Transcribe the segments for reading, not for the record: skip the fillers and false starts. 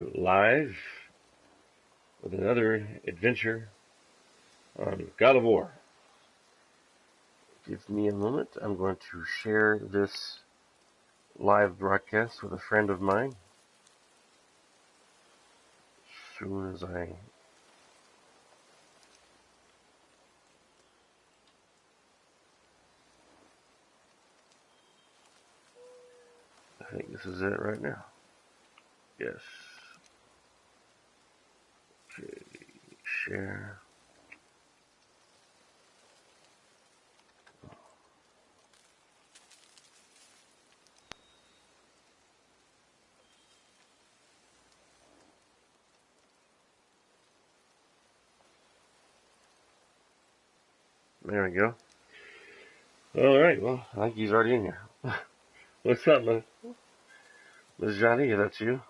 Live with another adventure on God of War. Give me a moment. I'm going to share this live broadcast with a friend of mine. As soon as I think this is it right now. Yes. Okay. Share. There we go. Alright, well, I think he's already in here. What's up, Miss Johnny? That's you?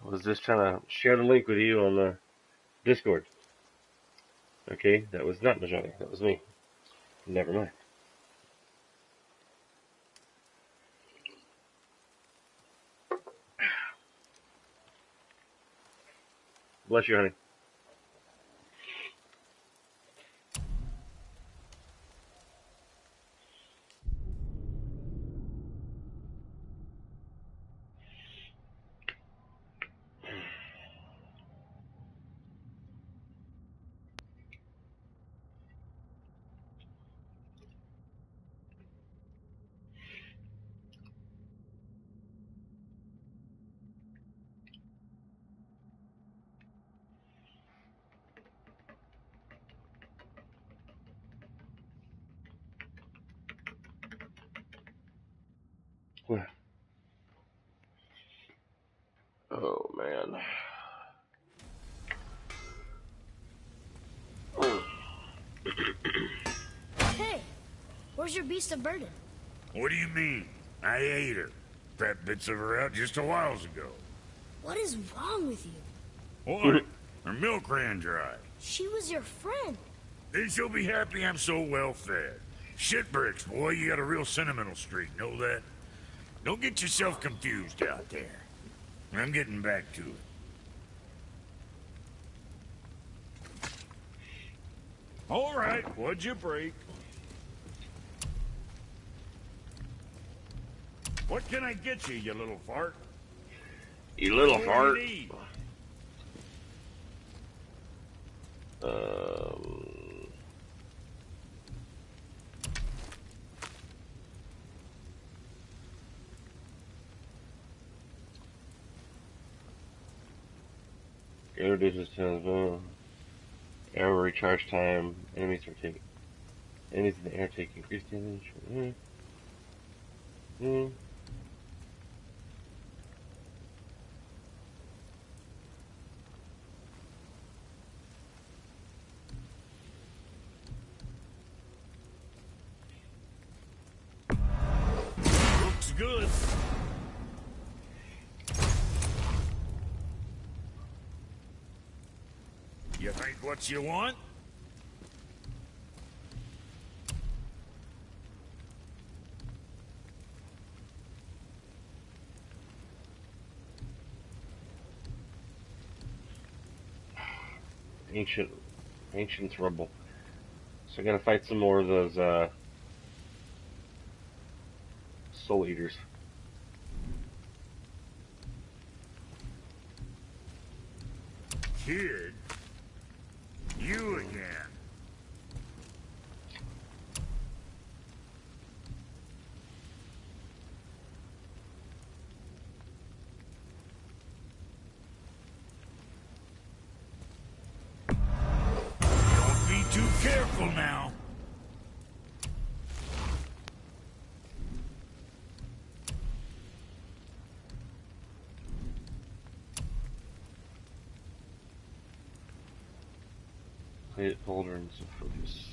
I was just trying to share the link with you on the Discord. Okay, that was not Najani. That was me. Never mind. Bless you, honey. Oh, man. Hey, where's your beast of burden? What do you mean? I ate her. Fat bits of her out just a while ago. What is wrong with you? What? Her milk ran dry. She was your friend. Then she'll be happy I'm so well fed. Shit bricks, boy, you got a real sentimental streak, know that? Don't get yourself confused out there. I'm getting back to it. All right, what'd you break? What can I get you, you little fart? You little fart. Air distance times air recharge time. Enemies in the air take increased damage. Looks good. You think what you want? Ancient's Rumble. So I gotta fight some more of those soul eaters. Kid? You again. Don't be too careful now. Plate pauldrons of focus.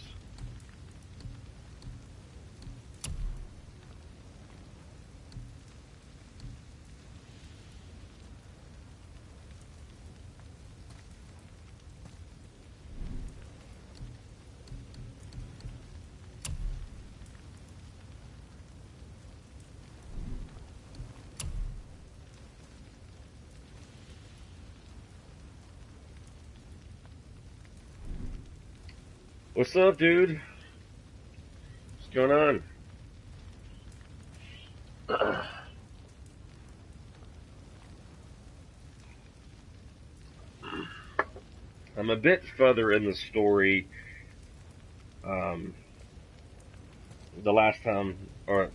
What's up, dude? What's going on? I'm a bit further in the story. Um, the last time, or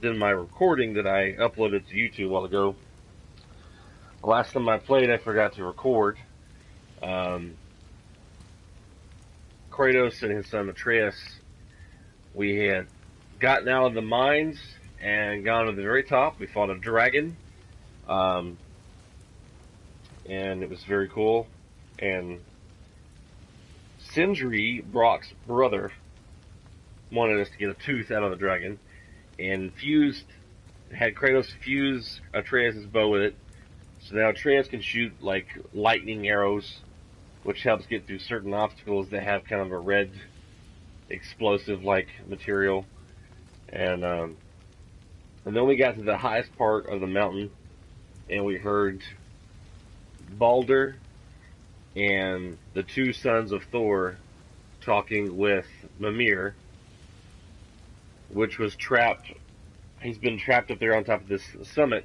in my recording that I uploaded to YouTube a while ago, the last time I played, I forgot to record. Um, Kratos and his son Atreus, we had gotten out of the mines and gone to the very top. We fought a dragon, and it was very cool. And Sindri, Brock's brother, wanted us to get a tooth out of the dragon, and had Kratos fuse Atreus' bow with it. So now Atreus can shoot like lightning arrows, which helps get through certain obstacles that have kind of a red explosive like material. And then we got to the highest part of the mountain, and we heard Balder and the two sons of Thor talking with Mimir, which was trapped. He's been trapped up there on top of this summit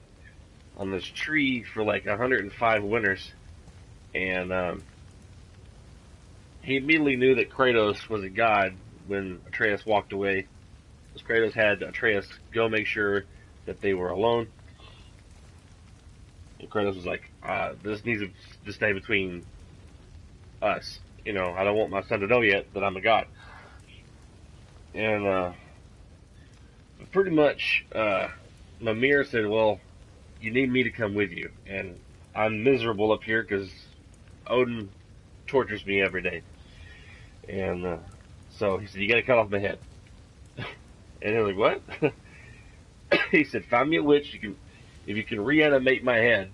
on this tree for like 105 winters, and he immediately knew that Kratos was a god when Atreus walked away, because Kratos had Atreus go make sure that they were alone. And Kratos was like, this needs to stay between us. You know, I don't want my son to know yet that I'm a god. And pretty much, Mimir said, well, you need me to come with you. And I'm miserable up here because Odin tortures me every day. And so he said, you gotta cut off my head. And they're like, what? He said, find me a witch. If you can reanimate my head,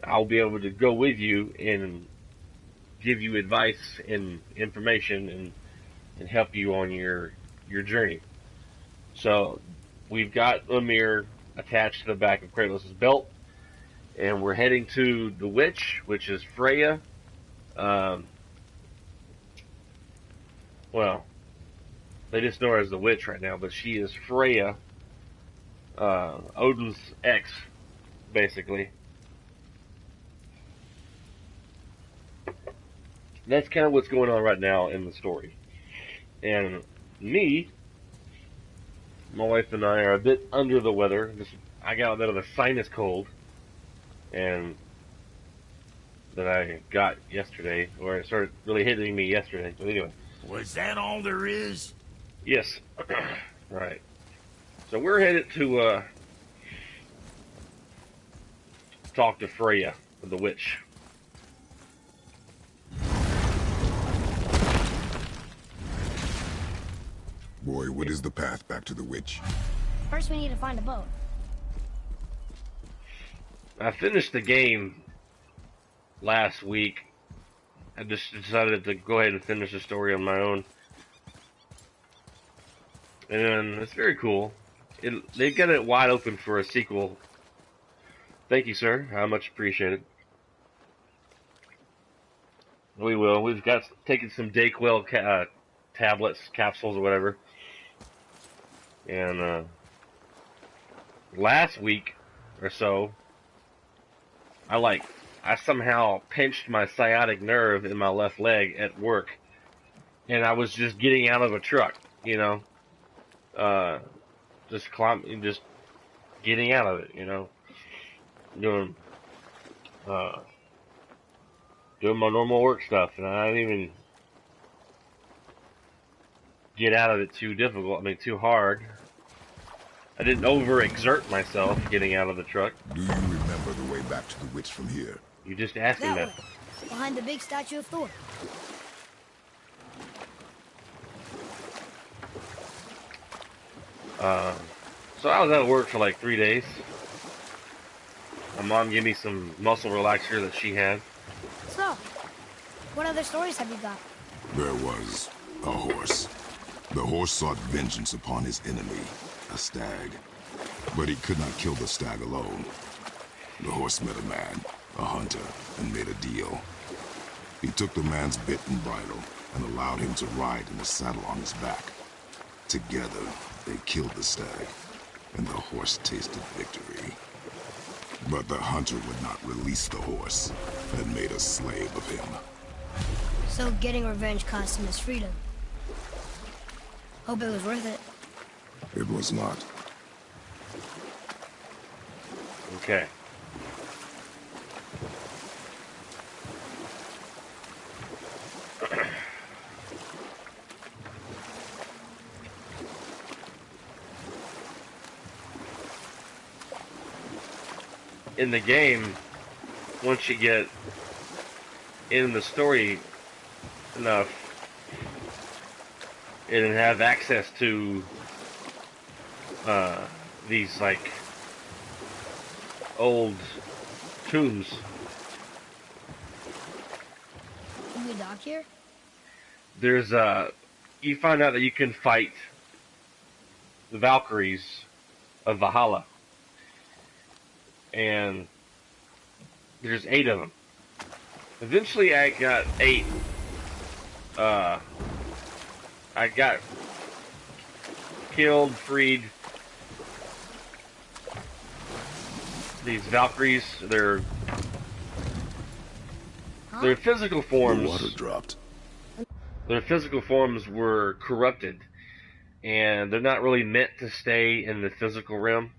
I'll be able to go with you and give you advice and information and help you on your journey. So we've got Mimir attached to the back of Kratos' belt, and we're heading to the witch, which is Freya. Well, they just know her as the witch right now, but she is Freya, Odin's ex, basically. That's kind of what's going on right now in the story. And me, my wife and I are a bit under the weather. I got a bit of a sinus cold, and that I got yesterday, or it started really hitting me yesterday. But anyway. Was that all there is? Yes. Right. So we're headed to talk to Freya, the witch. Boy, what is the path back to the witch? First, we need to find a boat. I finished the game last week. I just decided to go ahead and finish the story on my own. And it's very cool. They got it wide open for a sequel. Thank you, sir. I much appreciate it. We will. We've got taken some Dayquil tablets, capsules, or whatever. And last week or so, I somehow pinched my sciatic nerve in my left leg at work, and I was just getting out of a truck, you know, just getting out of it, you know, doing my normal work stuff, and I didn't even get out of it too hard. I didn't overexert myself getting out of the truck. Do you remember the way back to the witch from here? You just asked me That that. way, behind the big statue of Thor. So I was out of work for like 3 days. My mom gave me some muscle relaxer that she had. So, what other stories have you got? There was a horse. The horse sought vengeance upon his enemy, a stag. But he could not kill the stag alone. The horse met a man, a hunter, and made a deal. He took the man's bit and bridle, and allowed him to ride in the saddle on his back. Together, they killed the stag, and the horse tasted victory. But the hunter would not release the horse, and made a slave of him. So getting revenge cost him his freedom. Hope it was worth it. It was not. Okay. In the game, once you get in the story enough and have access to these like old tombs. Can we dock here? There's you find out that you can fight the Valkyries of Valhalla. And there's 8 of them. Eventually I got 8. I got killed, freed these Valkyries. Their physical forms. The water dropped. Their physical forms were corrupted, and they're not really meant to stay in the physical realm,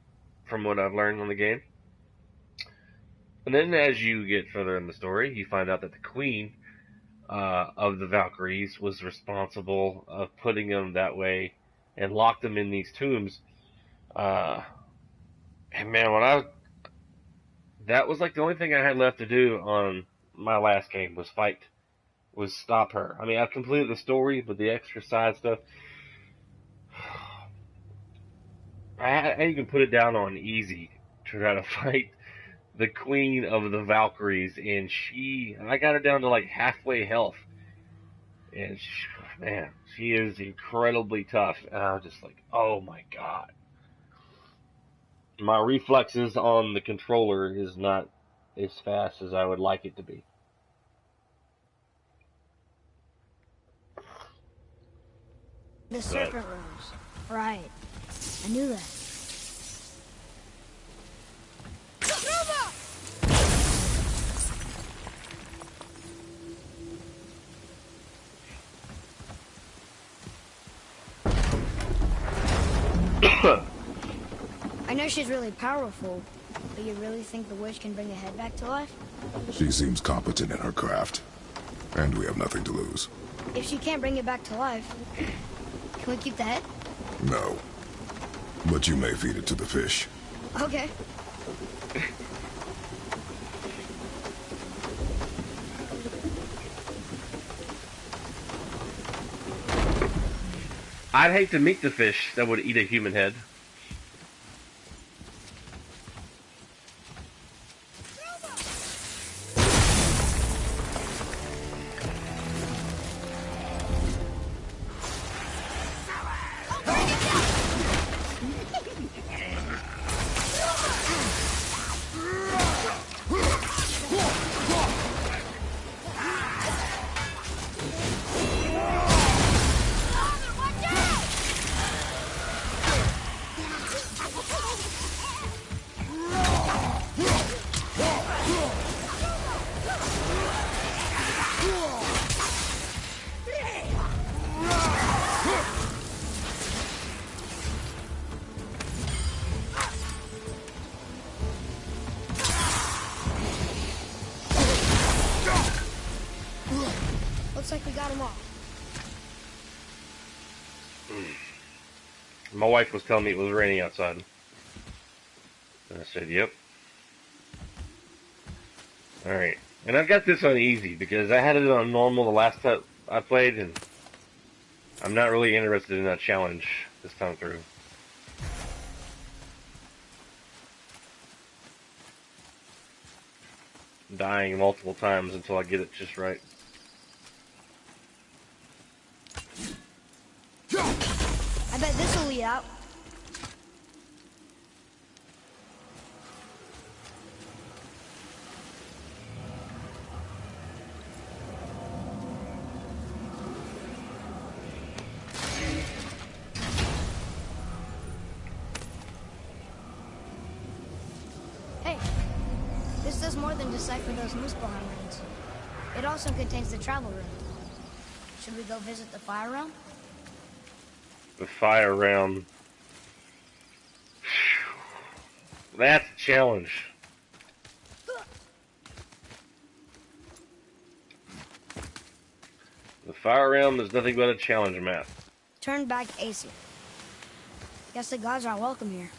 from what I've learned on the game. And then as you get further in the story, you find out that the queen of the Valkyries was responsible of putting them that way and locked them in these tombs. And man, that was like the only thing I had left to do on my last game was stop her. I mean, I've completed the story, but the extra side stuff, I even put it down on easy to try to fight the queen of the Valkyries, and I got her down to like halfway health, and she is incredibly tough, and I was just like, oh my god. My reflexes on the controller is not as fast as I would like it to be. The serpent rose. Right. I knew that. I know she's really powerful, but you really think the witch can bring a head back to life? She seems competent in her craft, and we have nothing to lose. If she can't bring it back to life, can we keep the head? No. But you may feed it to the fish. Okay. I'd hate to meet the fish that would eat a human head. Looks like we got them all. My wife was telling me it was raining outside. And I said, yep. Alright. And I've got this on easy because I had it on normal the last time I played, and I'm not really interested in that challenge this time through. Dying multiple times until I get it just right. I bet this will lead out. than decipher those Muspelheim runes. It also contains the travel rune. Should we go visit the Fire Realm? The Fire Realm. That's a challenge. The Fire Realm is nothing but a challenge, Matt. Turn back Aesir. Guess the gods aren't welcome here.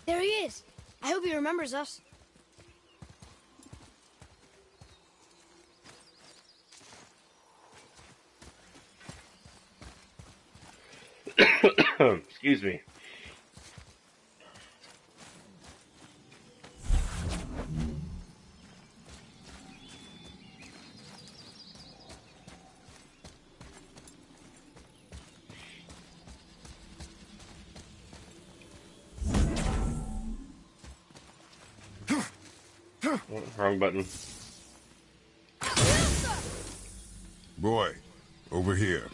There he is! I hope he remembers us. Excuse me. Wrong button. Boy, over here.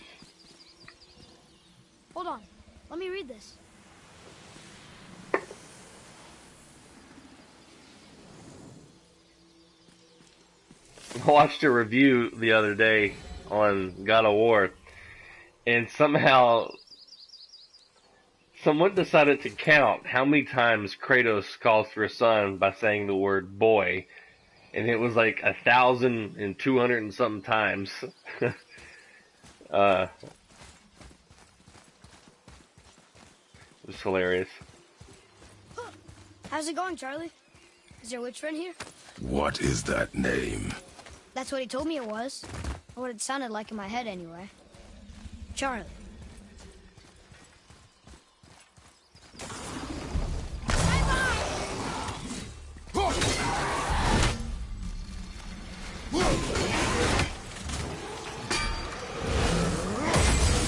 Hold on. Let me read this. I watched a review the other day on God of War, and somehow someone decided to count how many times Kratos calls for his son by saying the word boy, and it was like 1,200 and something times. It was hilarious. How's it going, Charlie? Is your witch friend here? What is that name? That's what he told me it was. Or what it sounded like in my head, anyway. Charlie.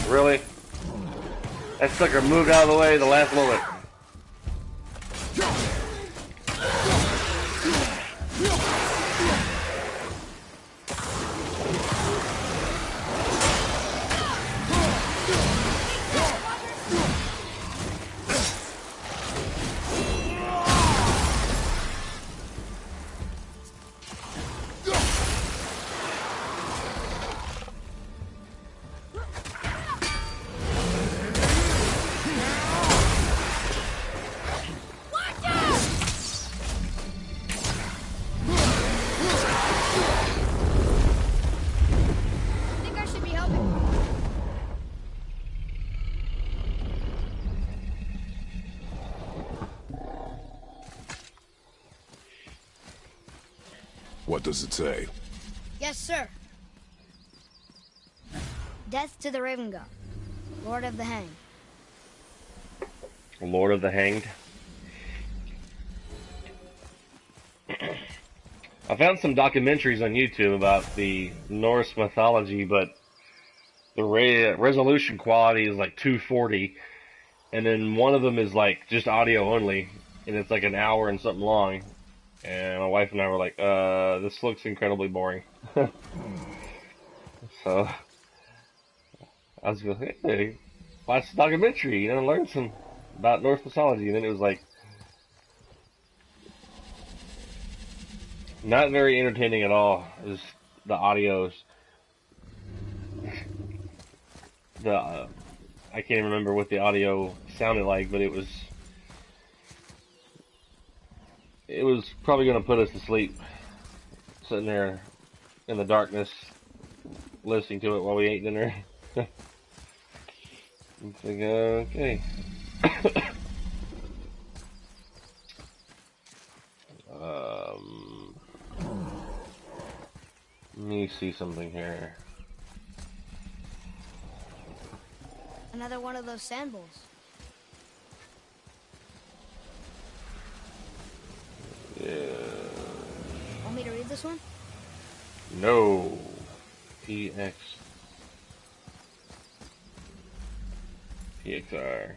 Really? That sucker moved out of the way at the last moment. What does it say? Yes, sir. Death to the Raven God, Lord of the Hanged. Lord of the Hanged. I found some documentaries on YouTube about the Norse mythology, but the resolution quality is like 240, and then one of them is like just audio only, and it's like an hour and something long. And my wife and I were like, this looks incredibly boring. So I was like, hey, watch the documentary, learn some about Norse mythology. And then it was like, not very entertaining at all. Is the audios. I can't even remember what the audio sounded like, but it was probably going to put us to sleep, sitting there in the darkness, listening to it while we ate dinner. It's like, okay. Let me see something here. Another one of those sand bowls. Yeah. Want me to read this one? No. PX. PXR.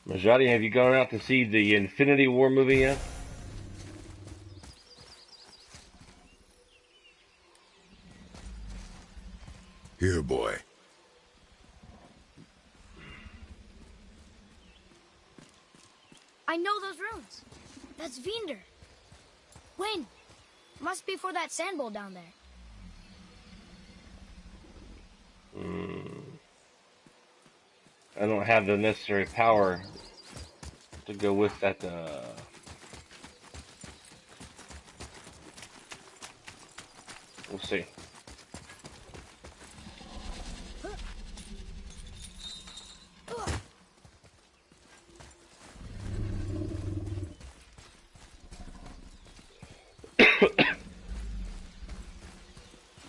Majadi, have you gone out to see the Infinity War movie yet? Here, boy. I know those runes. That's Vinder. When? Must be for that sand bowl down there. I don't have the necessary power to go with that. We'll see.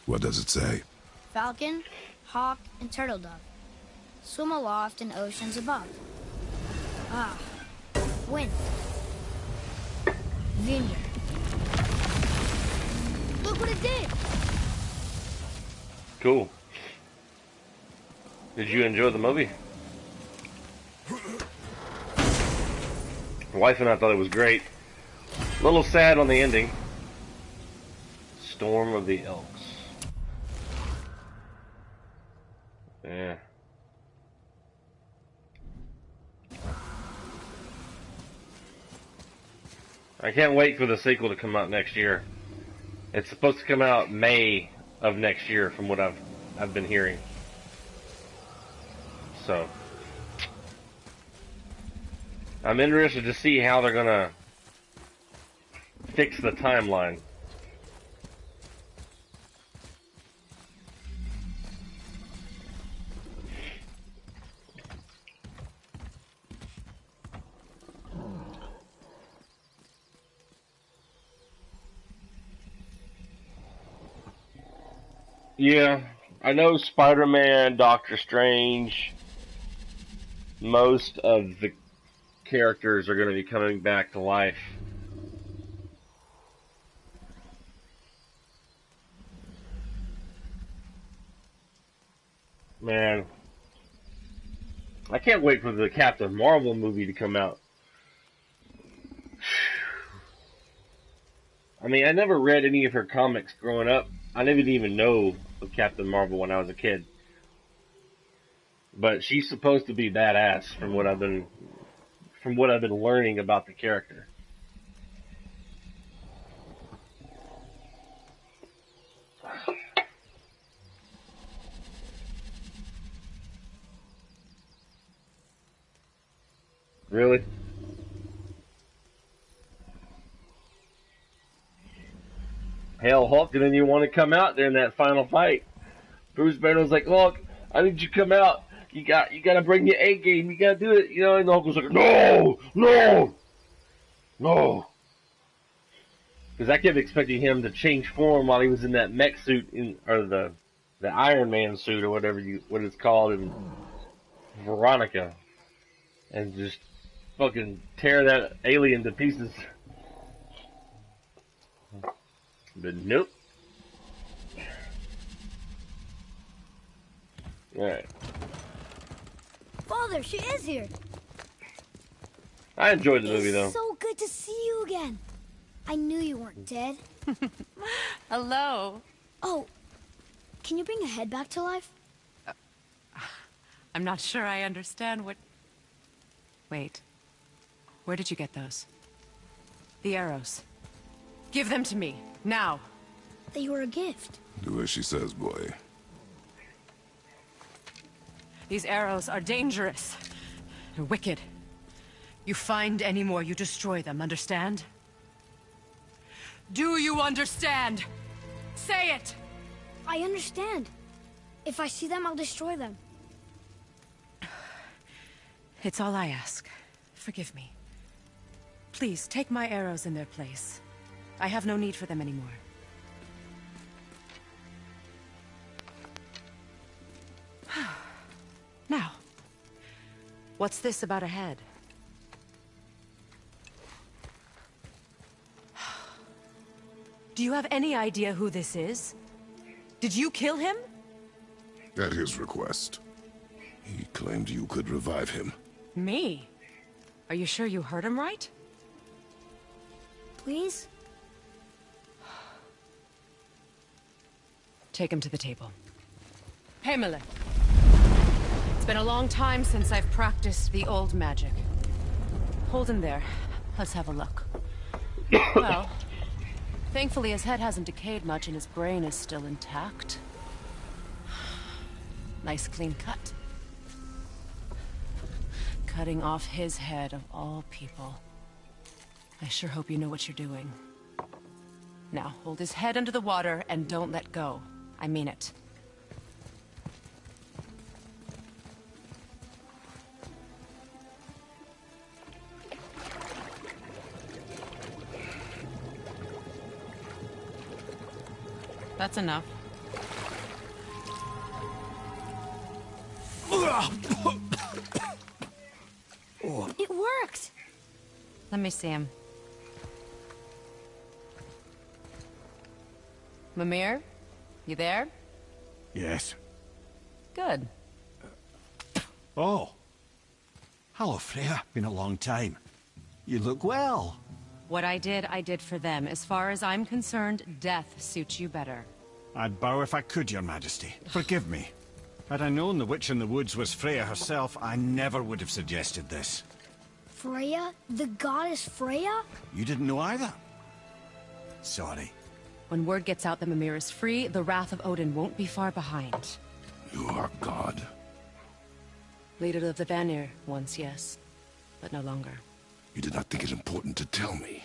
What does it say? Falcon, hawk, and turtle dove. Swim aloft in oceans above. Ah, wind. Vinder. Look what it did! Cool. Did you enjoy the movie? My wife and I thought it was great. A little sad on the ending. Storm of the Elks. Yeah. I can't wait for the sequel to come out next year. It's supposed to come out May of next year, from what I've been hearing. So I'm interested to see how they're gonna fix the timeline. Yeah, I know Spider-Man, Doctor Strange, most of the characters are going to be coming back to life. Man, I can't wait for the Captain Marvel movie to come out. I mean, I never read any of her comics growing up. I didn't even know of Captain Marvel when I was a kid. But she's supposed to be badass from what I've been learning about the character. Really? Hell, Hulk didn't even want to come out during that final fight. Bruce Banner was like, "Hulk, I need you to come out. You got to bring your A game. You got to do it." You know, and Hulk was like, "No, no, no," because I kept expecting him to change form while he was in that mech suit, or the Iron Man suit, or what it's called in Veronica, and just fucking tear that alien to pieces. But nope. Alright. Father, she is here. I enjoyed the movie, It's though. so good to see you again. I knew you weren't dead. Hello. Oh, can you bring a head back to life? I'm not sure I understand what... Wait. Where did you get those? The arrows. Give them to me, now. They were a gift. Do as she says, boy. These arrows are dangerous. They're wicked. You find any more, you destroy them, understand? Do you understand? Say it! I understand. If I see them, I'll destroy them. It's all I ask. Forgive me. Please, take my arrows in their place. I have no need for them anymore. Now, what's this about a head? Do you have any idea who this is? Did you kill him? At his request. He claimed you could revive him. Me? Are you sure you heard him right? Please? Take him to the table. Himalith. It's been a long time since I've practiced the old magic. Hold him there. Let's have a look. Well, thankfully his head hasn't decayed much and his brain is still intact. Nice clean cut. Cutting off his head of all people. I sure hope you know what you're doing. Now, hold his head under the water and don't let go. I mean it. That's enough. It worked! Let me see him. Mimir? You there? Yes. Good. Oh. Hello, Freya. Been a long time. You look well. What I did for them. As far as I'm concerned, death suits you better. I'd bow if I could, Your Majesty. Forgive me. Had I known the witch in the woods was Freya herself, I never would have suggested this. Freya? The goddess Freya? You didn't know either? Sorry. When word gets out that Mimir is free, the wrath of Odin won't be far behind. You are God. Leader of the Vanir, once yes, but no longer. You did not think it important to tell me.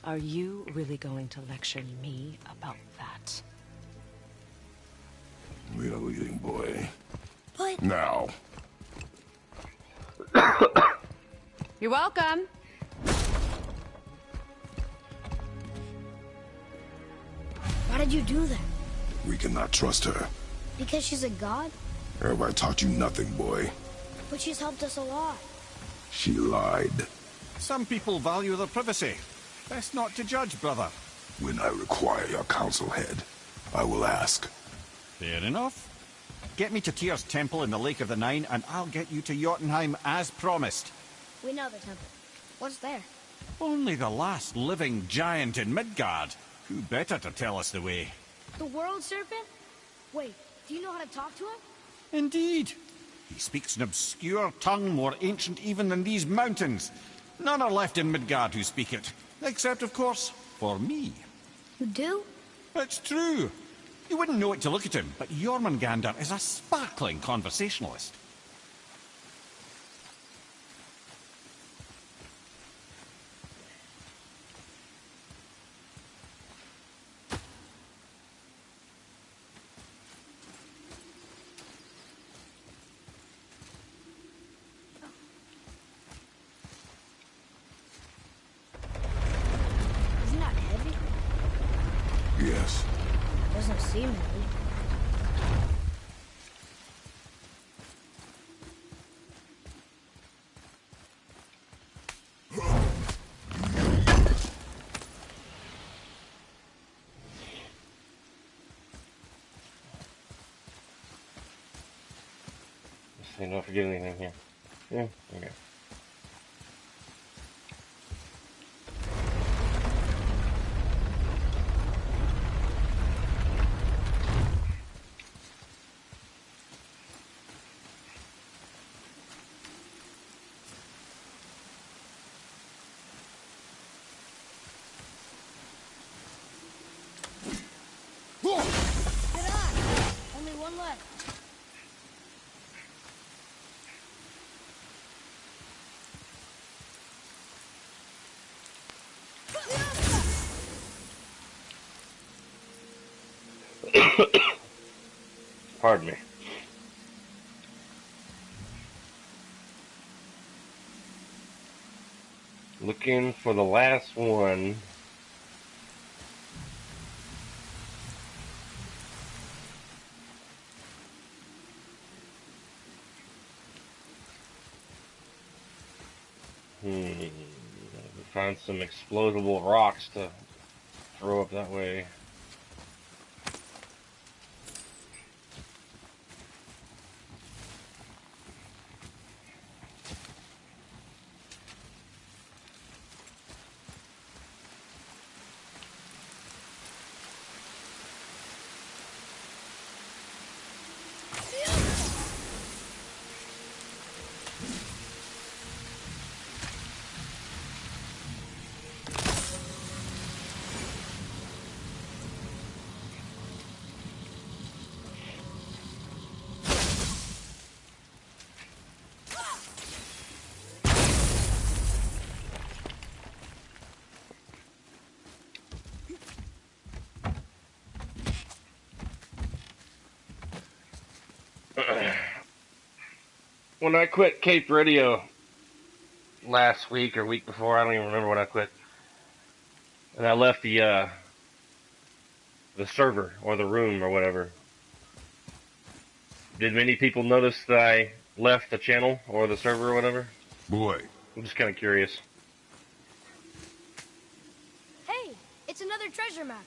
Are you really going to lecture me about that? We are leading, boy. But... Now. You're welcome. Why did you do that? We cannot trust her. Because she's a god? Everybody taught you nothing, boy. But she's helped us a lot. She lied. Some people value their privacy. Best not to judge, brother. When I require your council head, I will ask. Fair enough. Get me to Tyr's temple in the Lake of the Nine, and I'll get you to Jotunheim as promised. We know the temple. What's there? Only the last living giant in Midgard. Who better to tell us the way? The World Serpent? Wait, do you know how to talk to him? Indeed. He speaks an obscure tongue more ancient even than these mountains. None are left in Midgard who speak it. Except, of course, for me. You do? It's true. You wouldn't know it to look at him, but Jormungandr is a sparkling conversationalist. Isn't that heavy? Yes. Doesn't seem heavy. I don't forget anything here. Yeah, okay. Get on! Only one left. Pardon me. Looking for the last one. Find some explodable rocks to throw up that way. when I quit Cape Radio last week or week before, I don't even remember when I quit, and I left the server or the room or whatever. Did many people notice that I left the channel or the server or whatever? Boy, I'm just kind of curious. Hey, it's another treasure map.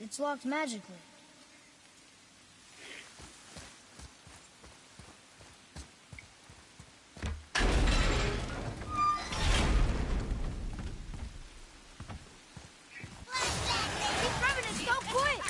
It's locked magically. These revenants go quick!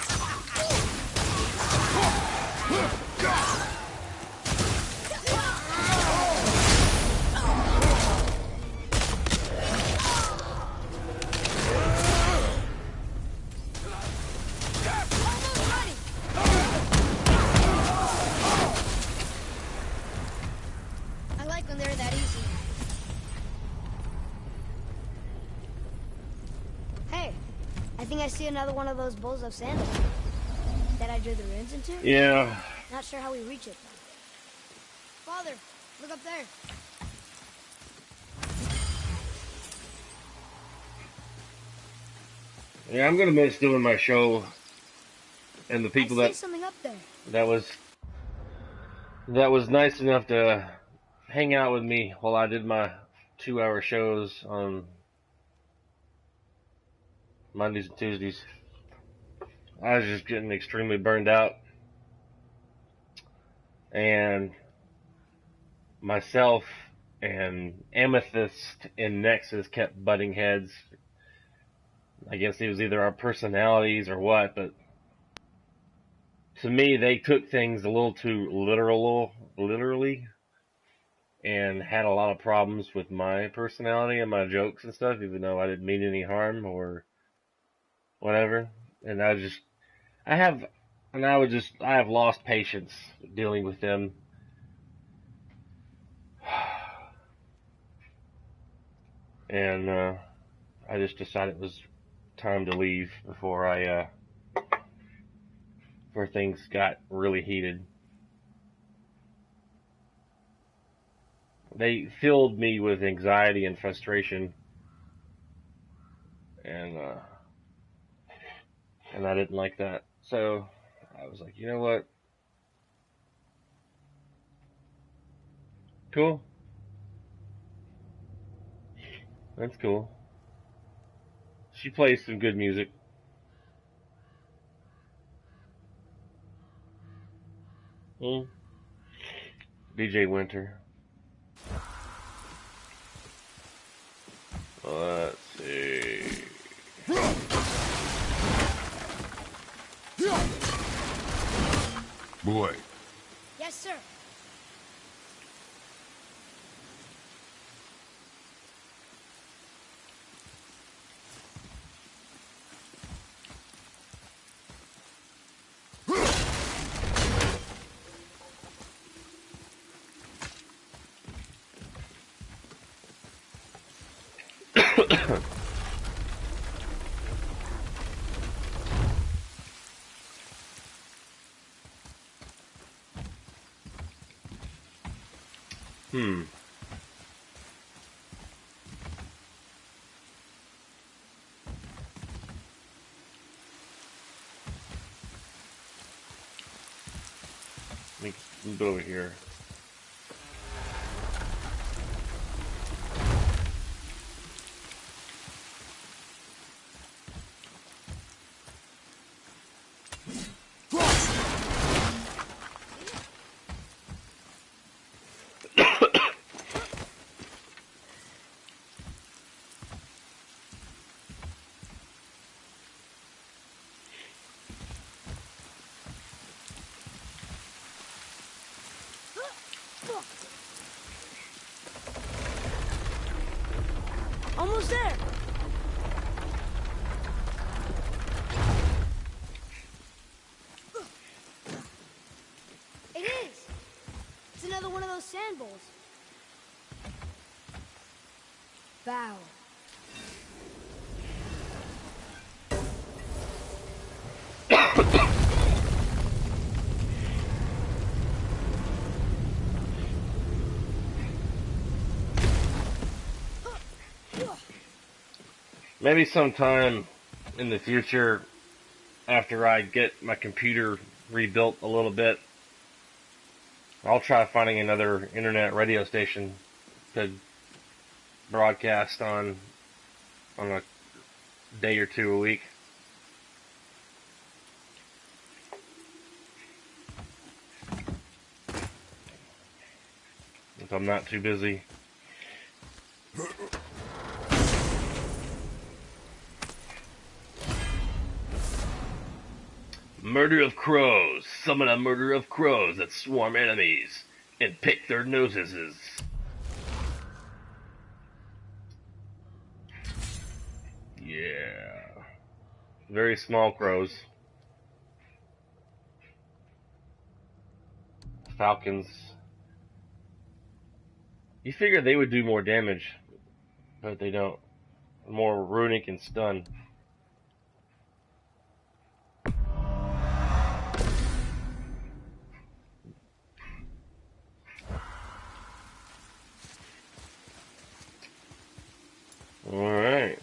Almost ready! I like when they're that easy. Hey, I think I see another one of those bowls of sand that I drew the runes into. Yeah. Not sure how we reach it. Father, look up there. Yeah, I'm gonna miss doing my show and the people I see something up there. that was nice enough to hang out with me while I did my 2-hour shows on Mondays and Tuesdays. I was just getting extremely burned out, and myself and Amethyst and Nexus kept butting heads. I guess it was either our personalities or what, but to me, they took things a little too literally, and had a lot of problems with my personality and my jokes and stuff, even though I didn't mean any harm or whatever. And I have lost patience dealing with them. And I just decided it was time to leave before things got really heated. They filled me with anxiety and frustration, and I didn't like that. So I was like, you know what? Cool. That's cool. She plays some good music. DJ Winter. Let's see. boy, Yes, sir. Let me move over here. Almost there. sand bowls. Foul. Maybe sometime in the future, after I get my computer rebuilt a little bit, I'll try finding another internet radio station to broadcast on a day or two a week. If I'm not too busy. Murder of crows. Summon a murder of crows that swarm enemies and pick their noses. Yeah. Very small crows. Falcons. You figure they would do more damage, but they don't. More runic and stun. Alright.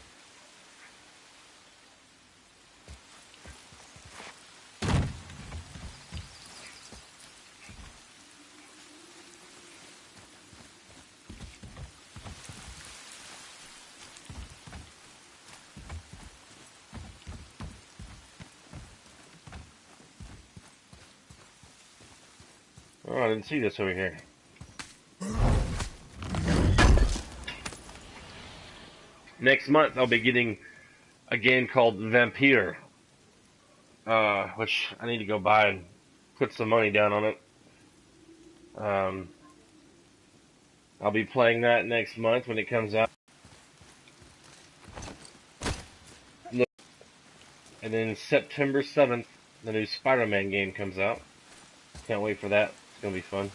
Oh, I didn't see this over here. Next month I'll be getting a game called Vampire, which I need to go buy and put some money down on it. I'll be playing that next month when it comes out. And then September 7th, the new Spider-Man game comes out. Can't wait for that. It's gonna be fun.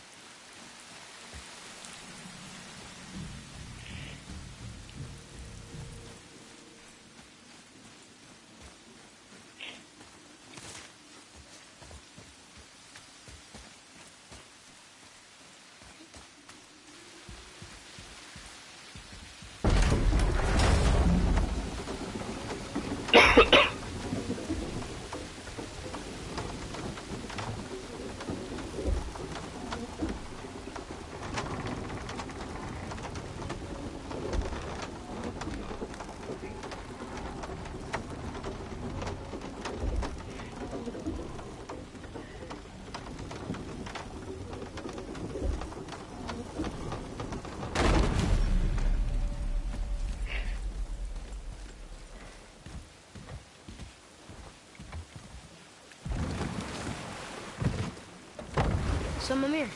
So, Mimir,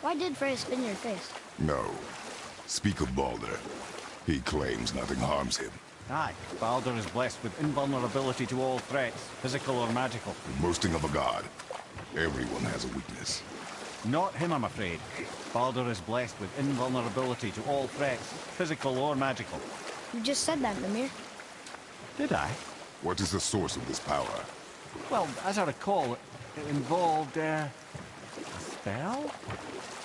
why did Freya spin your face? No. Speak of Baldur. He claims nothing harms him. Aye, Baldur is blessed with invulnerability to all threats, physical or magical. Boasting of a god. Everyone has a weakness. Not him, I'm afraid. Baldur is blessed with invulnerability to all threats, physical or magical. You just said that, Mimir. Did I? What is the source of this power? Well, as I recall, it involved, a spell?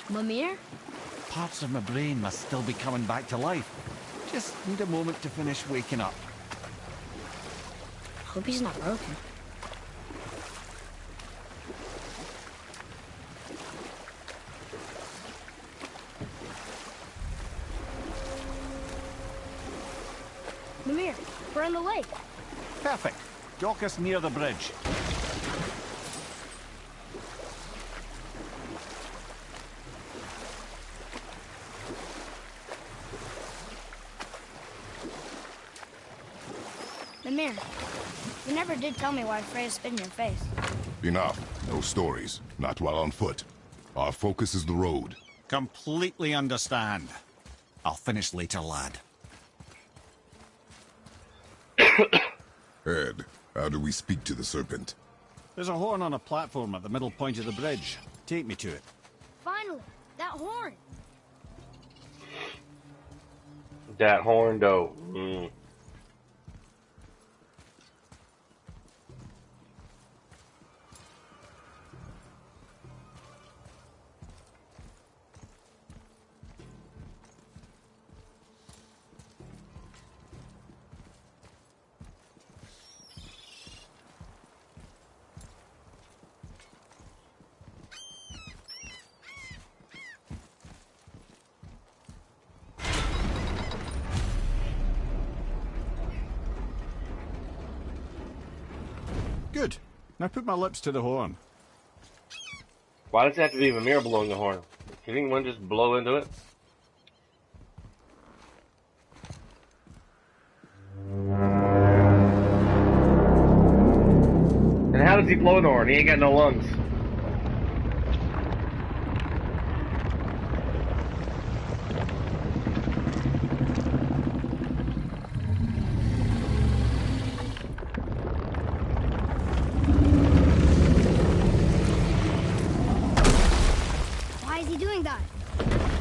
Mimir? Parts of my brain must still be coming back to life. Just need a moment to finish waking up. Hope he's not broken. Mimir, we're in the lake. Perfect. Dock us near the bridge. Mimir, you never did tell me why Freya spit in your face. Enough. No stories. Not while on foot. Our focus is the road. Completely understand. I'll finish later, lad. Ed, how do we speak to the serpent? There's a horn on a platform at the middle point of the bridge. Take me to it. Finally, That horn. That horn, though. Mm. Good. Now put my lips to the horn. Why does it have to be Mimir blowing the horn? Can anyone just blow into it? And how does he blow the horn? He ain't got no lungs. Why is he doing that?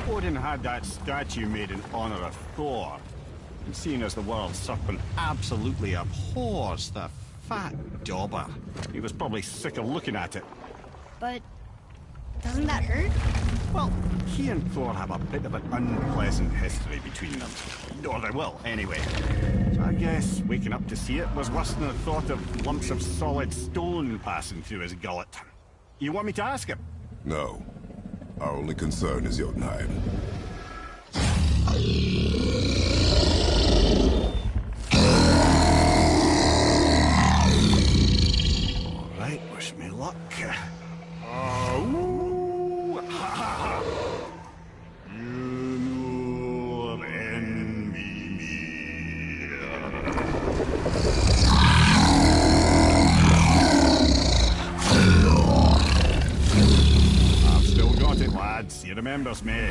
Odin had that statue made in honor of Thor. And seeing as the world serpent absolutely abhors the fat dauber, he was probably sick of looking at it. But doesn't that hurt? Well, he and Thor have a bit of an unpleasant history between them. Or they will, anyway. So I guess waking up to see it was worse than the thought of lumps of solid stone passing through his gullet. You want me to ask him? No. Our only concern is Jotunheim. All right, wish me luck. Ooh, ha, ha, ha. You envy me. I've still got it, lads. He remembers me.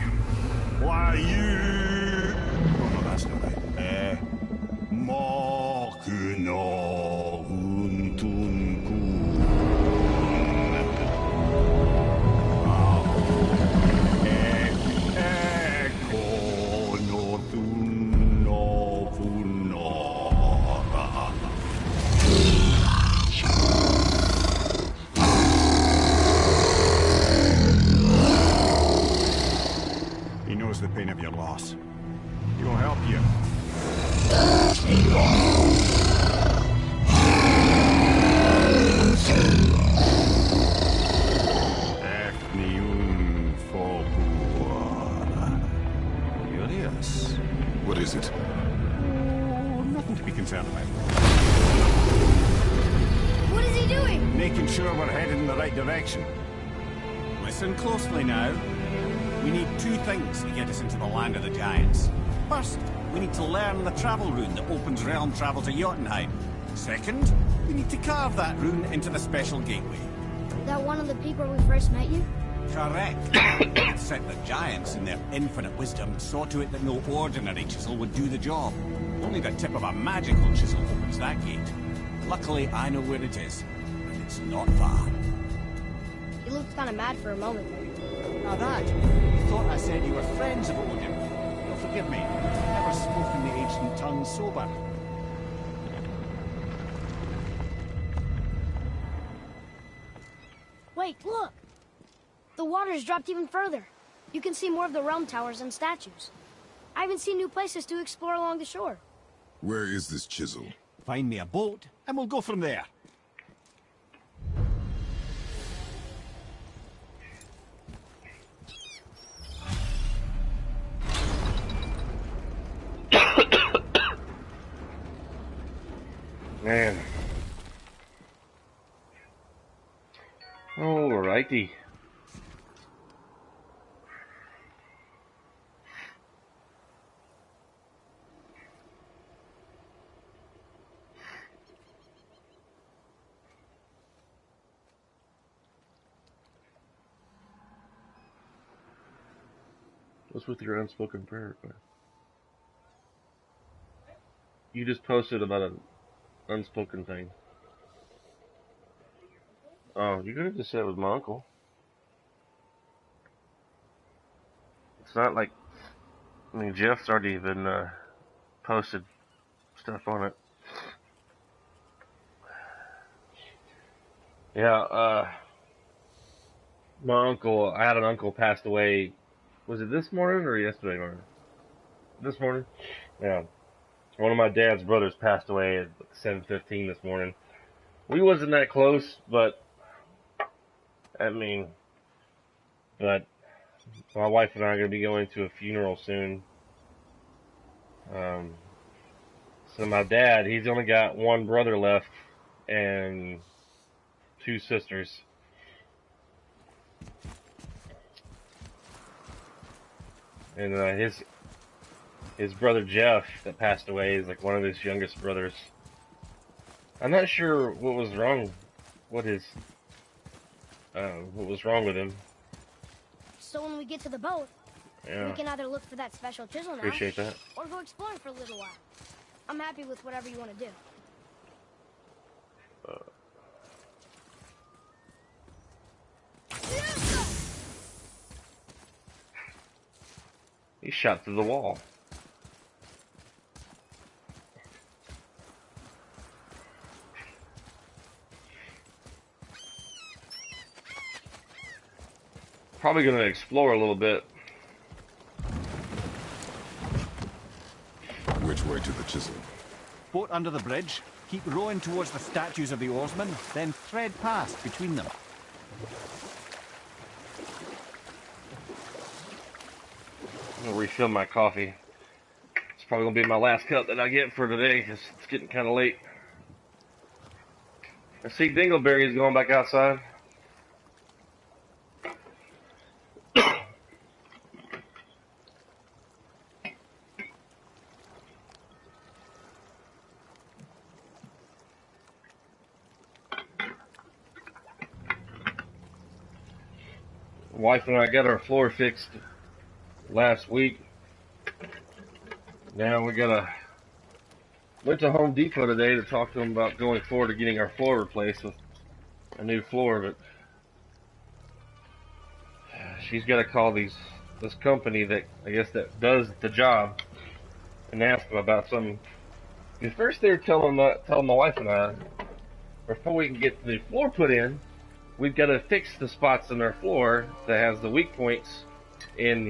Why, you... Oh, no, that's not it. Mokuno Huntunku. Eko no Tuno Funora. He knows the pain of your loss. He will help you. Efniun Fobuar. Curious. What is it? Oh, nothing to be concerned about. What is he doing? Making sure we're headed in the right direction. Listen closely now. We need two things to get us into the land of the giants. First, we need to learn the travel rune that opens realm travel to Jotunheim. Second, we need to carve that rune into the special gateway. That one of the peak where we first met you? Correct. Except the giants, in their infinite wisdom, saw to it that no ordinary chisel would do the job. Only the tip of a magical chisel opens that gate. Luckily, I know where it is, and it's not far. He looked kind of mad for a moment there. Now that, you thought I said you were friends of Odin. Well, forgive me, I've never spoken the ancient tongue sober. Wait, look! The water's dropped even further. You can see more of the realm towers and statues. I even see new places to explore along the shore. Where is this chisel? Find me a boat, and we'll go from there. Man. Alrighty. What's with your unspoken prayer request? You just posted about an unspoken thing. Oh, you could have just said it was my uncle. It's not like, I mean, Jeff's already even posted stuff on it. Yeah, my uncle, I had an uncle passed away, was it this morning or yesterday morning? This morning? Yeah. One of my dad's brothers passed away at 7:15 this morning. We wasn't that close, but, I mean, but my wife and I are going to be going to a funeral soon. So my dad, he's only got one brother left and two sisters. And his brother Jeff that passed away is like one of his youngest brothers. I'm not sure what was wrong, what was wrong with him. So when we get to the boat, Yeah, we can either look for that special chisel now, appreciate that. or go exploring for a little while. I'm happy with whatever you want to do. He shot through the wall. Probably going to explore a little bit. Which way to the chisel? Boat under the bridge. Keep rowing towards the statues of the oarsmen, then thread past between them. I'm going to refill my coffee. It's probably going to be my last cup that I get for today because it's getting kind of late. I see Dingleberry's going back outside. Wife and I got our floor fixed last week. Now we went to Home Depot today to talk to them about going forward to getting our floor replaced with a new floor, but she's got to call this company that I guess that does the job and ask them about something. At first they were telling my wife and I, before we can get the new floor put in, we've got to fix the spots in our floor that has the weak points in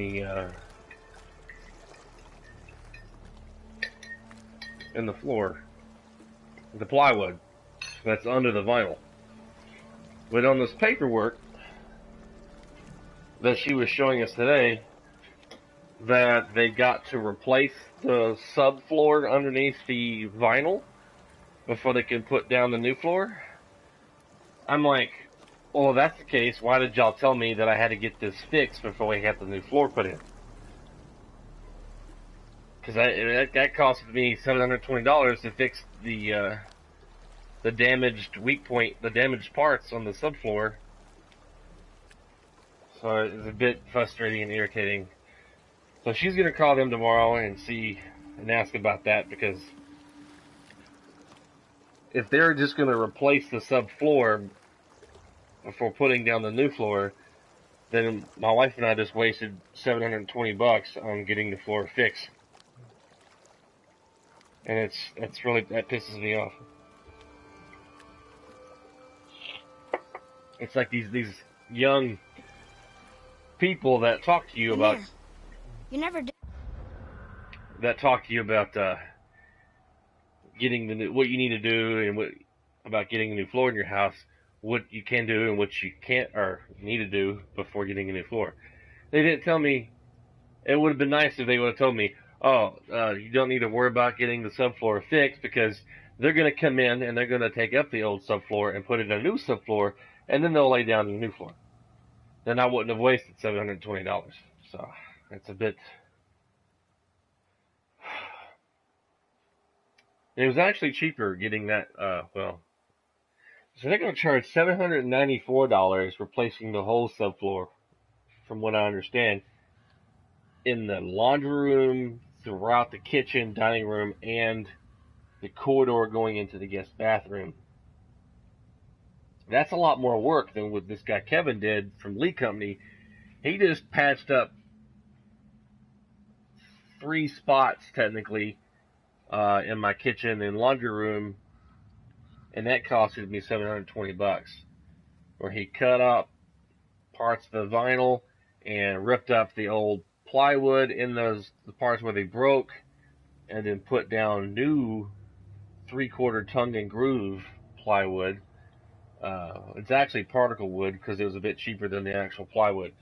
the floor, the plywood that's under the vinyl. But on this paperwork that she was showing us today, that they got to replace the subfloor underneath the vinyl before they can put down the new floor. I'm like, well, if that's the case, why did y'all tell me that I had to get this fixed before we had the new floor put in? Because that cost me $720 to fix the damaged weak point, the damaged parts on the subfloor. So it's a bit frustrating and irritating. So she's gonna call them tomorrow and see and ask about that, because if they're just gonna replace the subfloor before putting down the new floor, then my wife and I just wasted $720 on getting the floor fixed. And it's really, that pisses me off. It's like these young people that talk to you about, You never did. that talk to you about getting the new, what you need to do, and what about getting a new floor in your house, what you can do and what you can't or need to do before getting a new floor. They didn't tell me. It would have been nice if they would have told me, you don't need to worry about getting the subfloor fixed, because they're going to come in and they're going to take up the old subfloor and put in a new subfloor, and then they'll lay down the new floor. Then I wouldn't have wasted $720. So it's a bit. It was actually cheaper getting that. So they're going to charge $794 replacing the whole subfloor, from what I understand, in the laundry room, throughout the kitchen, dining room, and the corridor going into the guest bathroom. That's a lot more work than what this guy Kevin did from Lee Company. He just patched up 3 spots technically in my kitchen and laundry room, and that costed me $720. Where he cut up parts of the vinyl and ripped up the old plywood in the parts where they broke, and then put down new 3/4 tongue and groove plywood. It's actually particle wood because it was a bit cheaper than the actual plywood,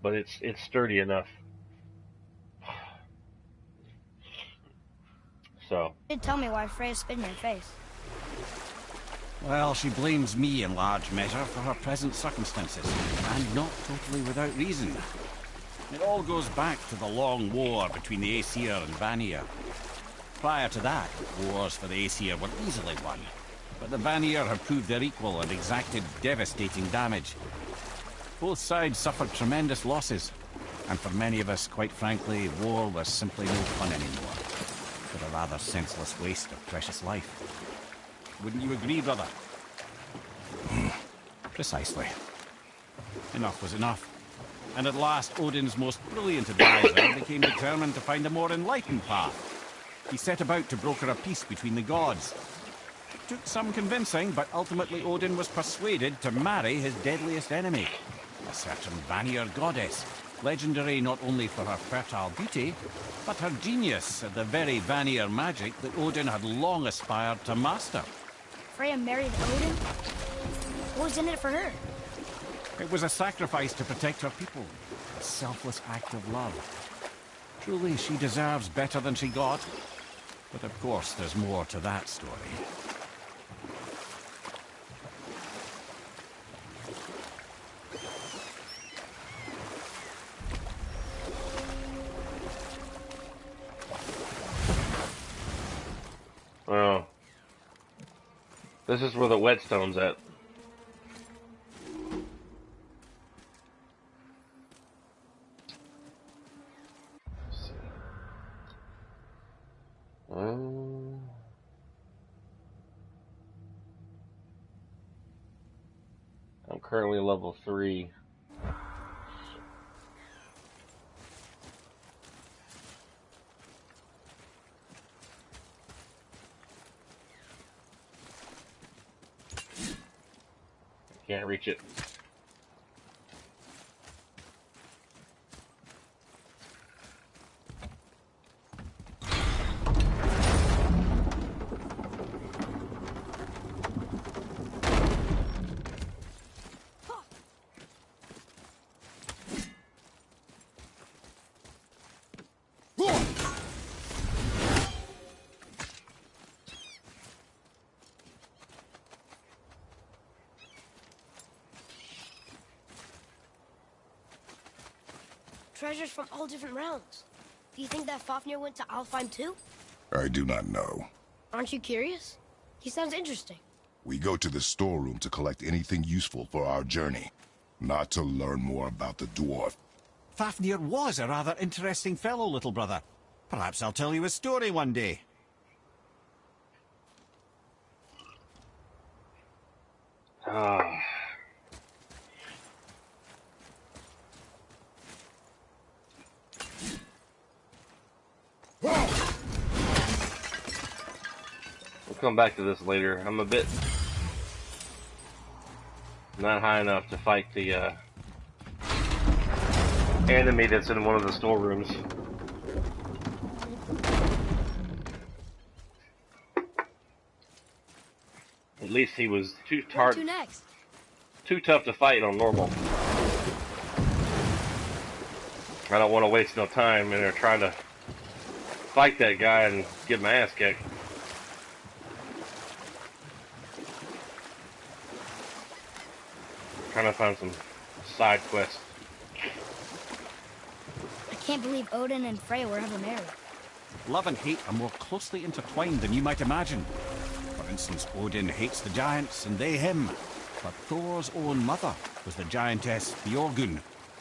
but it's sturdy enough. So. You did tell me why Freya spit in your face. Well, she blames me in large measure for her present circumstances, and not totally without reason. It all goes back to the long war between the Aesir and Vanir. Prior to that, wars for the Aesir were easily won, but the Vanir have proved their equal and exacted devastating damage. Both sides suffered tremendous losses, and for many of us, quite frankly, war was simply no fun anymore, but a rather senseless waste of precious life. Wouldn't you agree, brother? Precisely. Enough was enough. And at last, Odin's most brilliant advisor became determined to find a more enlightened path. He set about to broker a peace between the gods. It took some convincing, but ultimately Odin was persuaded to marry his deadliest enemy, a certain Vanir goddess, legendary not only for her fertile beauty, but her genius at the very Vanir magic that Odin had long aspired to master. Freya married Odin? What was in it for her? It was a sacrifice to protect her people, a selfless act of love. Truly, she deserves better than she got. But of course, there's more to that story. Oh. This is where the whetstone's at. I'm currently level 3. Can't reach it. Treasures from all different realms. Do you think that Fafnir went to Alfheim too? I do not know. Aren't you curious? He sounds interesting. We go to the storeroom to collect anything useful for our journey, not to learn more about the dwarf. Fafnir was a rather interesting fellow, little brother. Perhaps I'll tell you a story one day. Ah. We'll come back to this later. I'm a bit not high enough to fight the enemy that's in one of the storerooms. At least he was too Where to next? too tough to fight on normal. I don't want to waste no time in there trying to fight that guy and get my ass kicked. Trying to find some side quests. I can't believe Odin and Freya were ever married. Love and hate are more closely intertwined than you might imagine. For instance, Odin hates the giants and they him. But Thor's own mother was the giantess Björgun,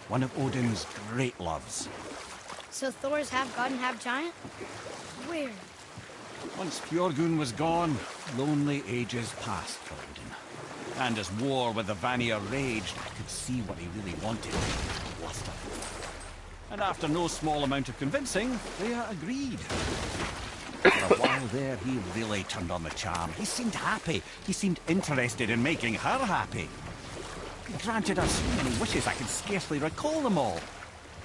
one of Odin's great loves. So Thor's half god and half giant? Weird. Once Björgun was gone, lonely ages passed for Odin. And as war with the Vanir raged, I could see what he really wanted. Luster. And after no small amount of convincing, Freya agreed. For a while there, he really turned on the charm. He seemed happy. He seemed interested in making her happy. He granted her so many wishes I could scarcely recall them all.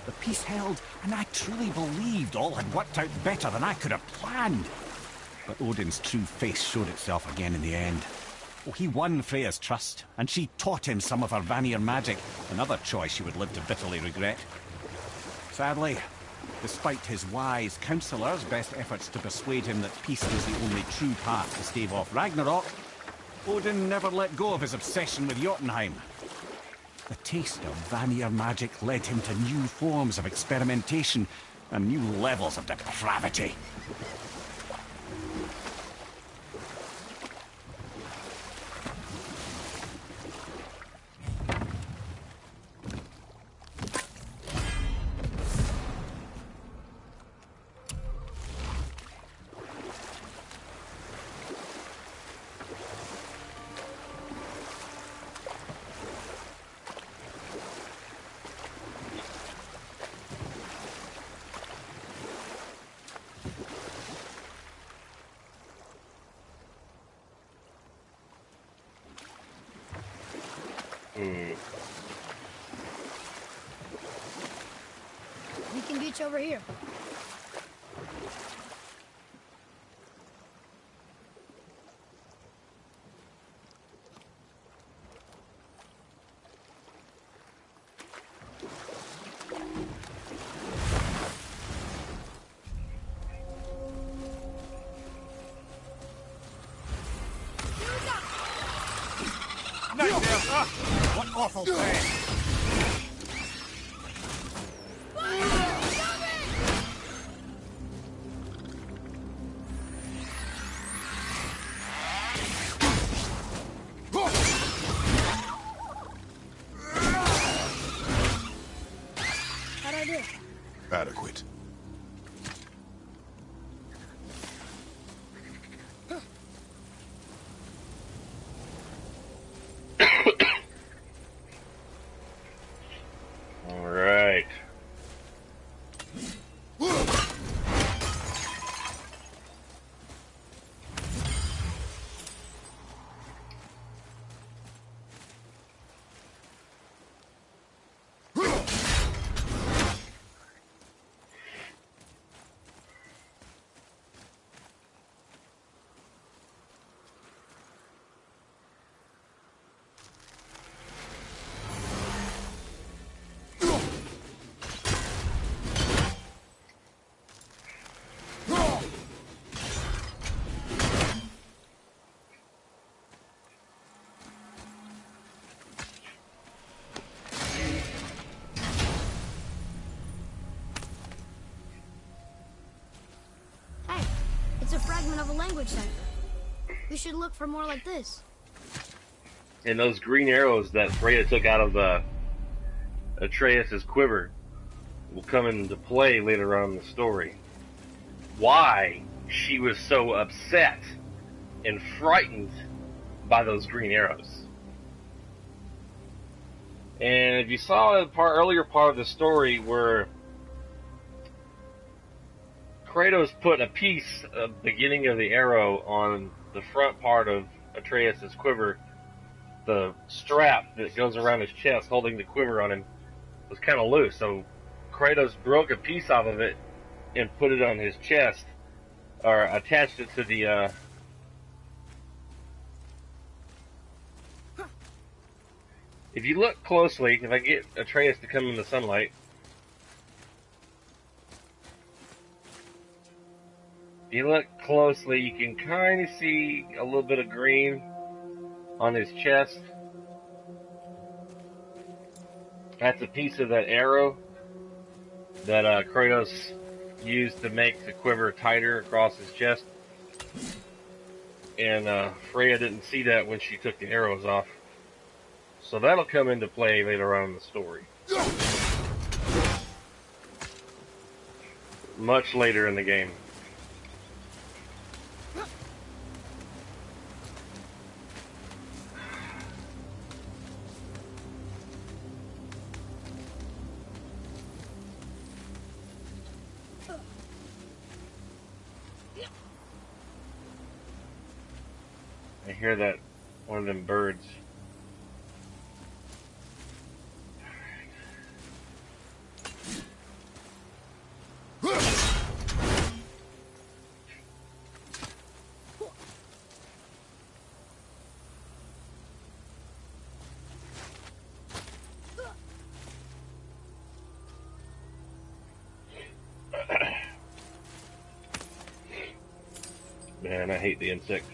The peace held, and I truly believed all had worked out better than I could have planned. But Odin's true face showed itself again in the end. Oh, he won Freya's trust, and she taught him some of her Vanir magic, another choice she would live to bitterly regret. Sadly, despite his wise counsellors' best efforts to persuade him that peace was the only true path to stave off Ragnarok, Odin never let go of his obsession with Jotunheim. The taste of Vanir magic led him to new forms of experimentation and new levels of depravity. We can beach over here. What awful thing! How'd I do? Adequate. All right. Hey, it's a fragment of a language cipher. We should look for more like this. And those green arrows that Freya took out of Atreus' quiver will come into play later on in the story. Why she was so upset and frightened by those green arrows. And if you saw the earlier part of the story where Kratos put a piece of the beginning of the arrow on the front part of Atreus' quiver, the strap that goes around his chest holding the quiver on him was kind of loose, so Kratos broke a piece off of it and put it on his chest, or attached it to the if you look closely, if I get Atreus to come in the sunlight, if you look closely, you can kind of see a little bit of green on his chest. That's a piece of that arrow that Kratos used to make the quiver tighter across his chest. And Freya didn't see that when she took the arrows off. So that'll come into play later on in the story. Much later in the game. I hear that one of them birds. Man, I hate the insect.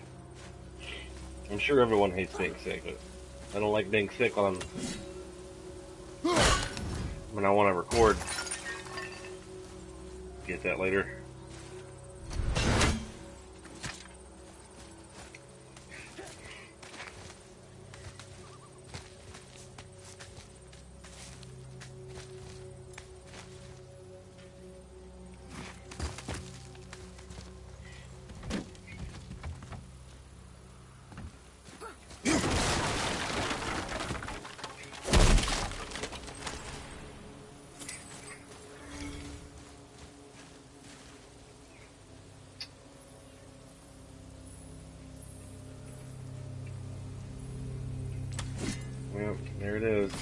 I'm sure everyone hates being sick, but I don't like being sick when I want to record. Get that later. Well, there it is.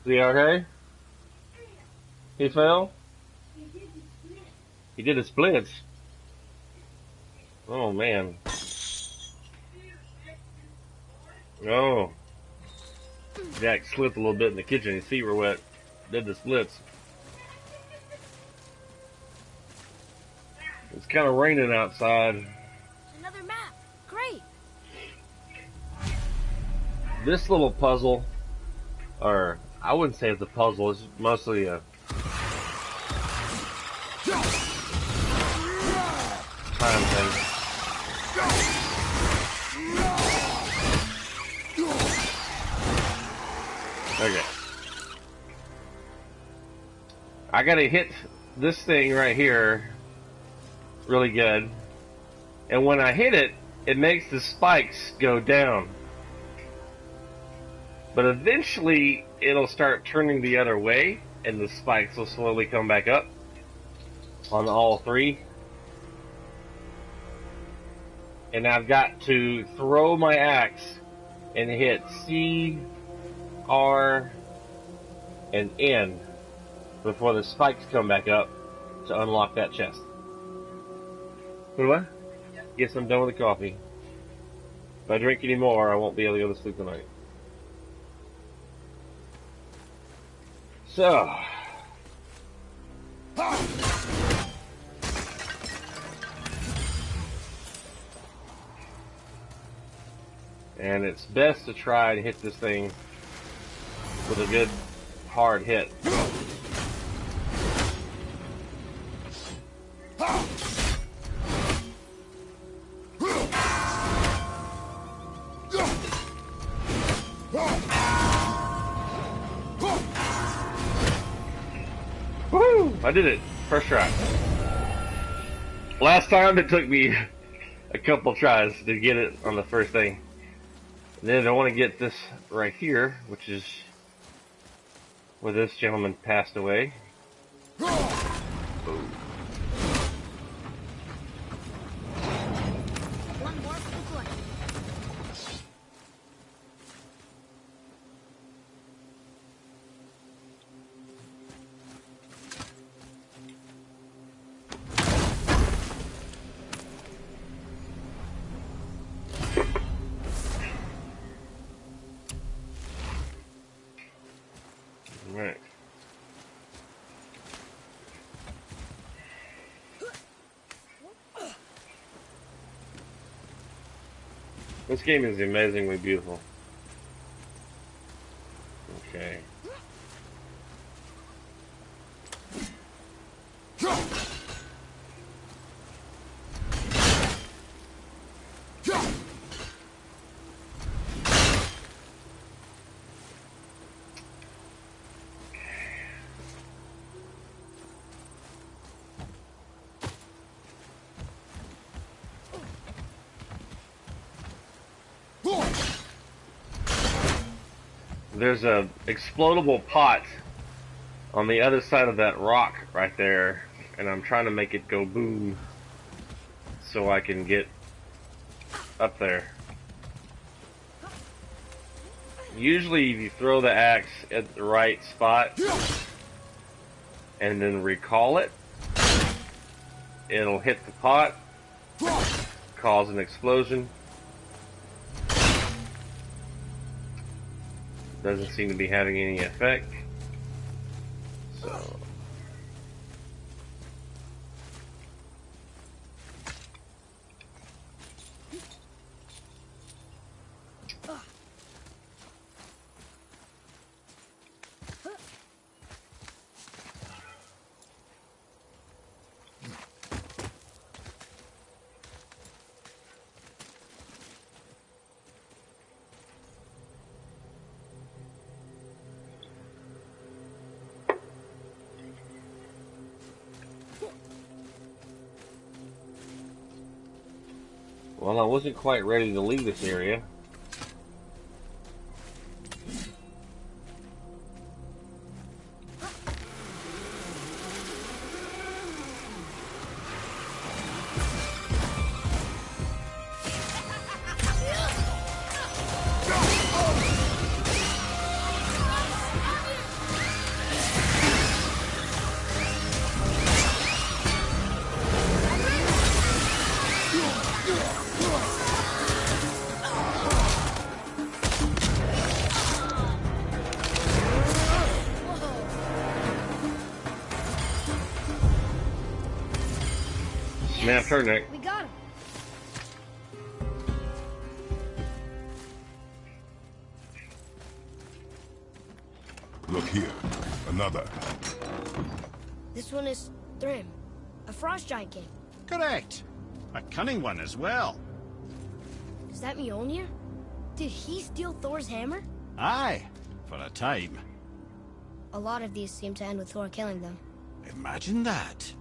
Is he okay? He fell? He did the splits. Oh man. Oh. Jack slipped a little bit in the kitchen. His feet were wet. Did the splits. It's kind of raining outside. Another map. Great. This little puzzle, or I wouldn't say it's a puzzle, it's mostly a time thing. Okay. I gotta hit this thing right here really good. And when I hit it, it makes the spikes go down. But eventually, it'll start turning the other way, and the spikes will slowly come back up on all three. And I've got to throw my axe and hit C, R, and N before the spikes come back up to unlock that chest. What? Guess I'm done with the coffee. If I drink any more, I won't be able to go to sleep tonight. So. And it's best to try to hit this thing with a good hard hit. Woo! I did it. First try. Last time it took me a couple tries to get it on the first thing. And then I want to get this right here, which is where this gentleman passed away. Boom. One more for the collection. Right. This game is amazingly beautiful. Okay. There's a explodable pot on the other side of that rock right there, and I'm trying to make it go boom so I can get up there. Usually if you throw the axe at the right spot and then recall it, it'll hit the pot, cause an explosion. Doesn't seem to be having any effect. So well, I wasn't quite ready to leave this area. Snap her neck. We got him. Look here. Another. This one is Thrym, a frost giant king. Correct. A cunning one as well. Is that Mjolnir? Did he steal Thor's hammer? Aye, for a time. A lot of these seem to end with Thor killing them. Imagine that.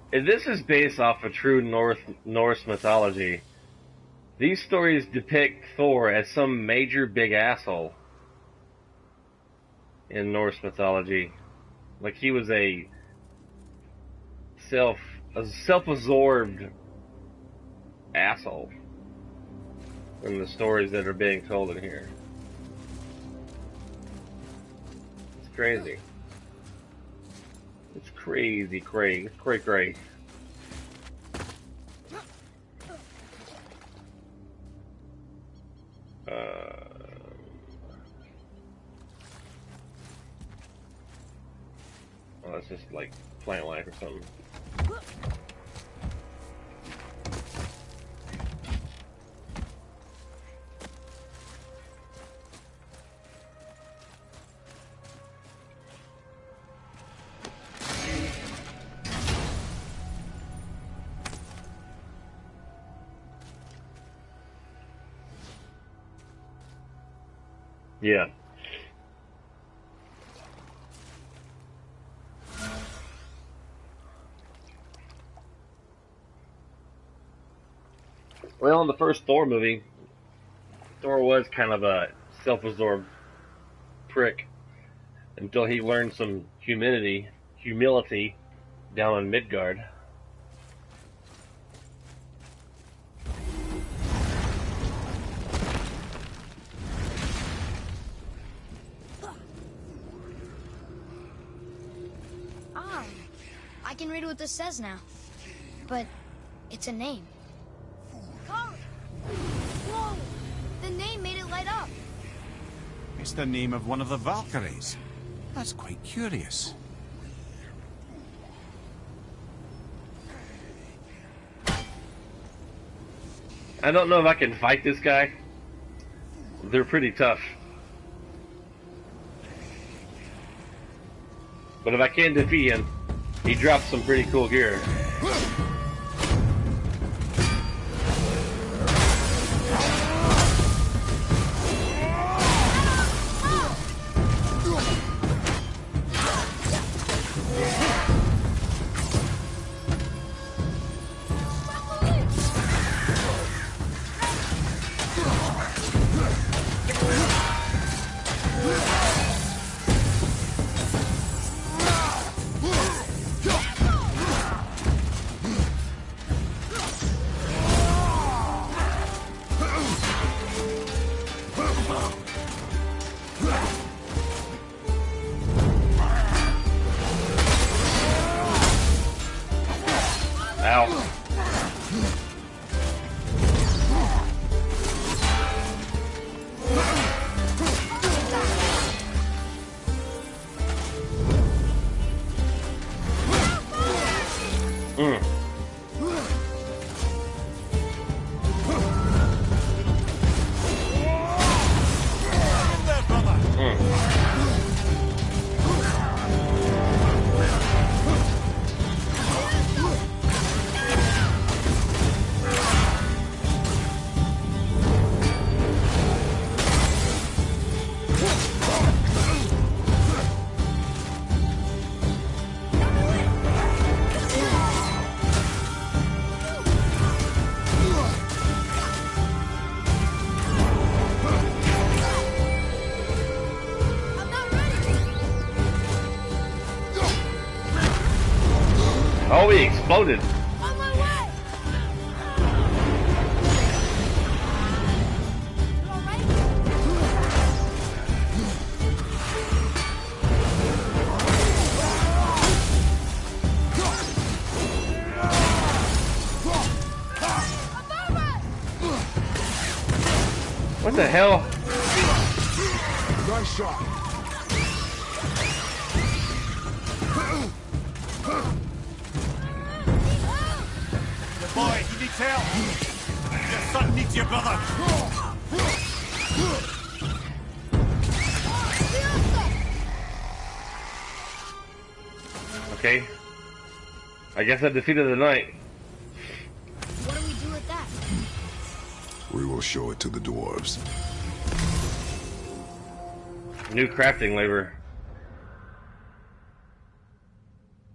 If this is based off of true Norse mythology, these stories depict Thor as some major big asshole in Norse mythology. Like he was a self-absorbed asshole in the stories that are being told in here. It's crazy. It's crazy, cray. Oh, that's just like plant life or something. Yeah. Well, in the first Thor movie, Thor was kind of a self-absorbed prick until he learned some humility down in Midgard. I can read what this says now. But it's a name. Whoa! The name made it light up. It's the name of one of the Valkyries. That's quite curious. I don't know if I can fight this guy. They're pretty tough. But if I can defeat him, he drops some pretty cool gear. Ow. Mm. Oh, he exploded. On my way! You all right? What the hell? Nice shot. Boy, you need help. Your son needs your brother. Okay. I guess I defeated the knight. What do we do with that? We will show it to the dwarves. New crafting labor.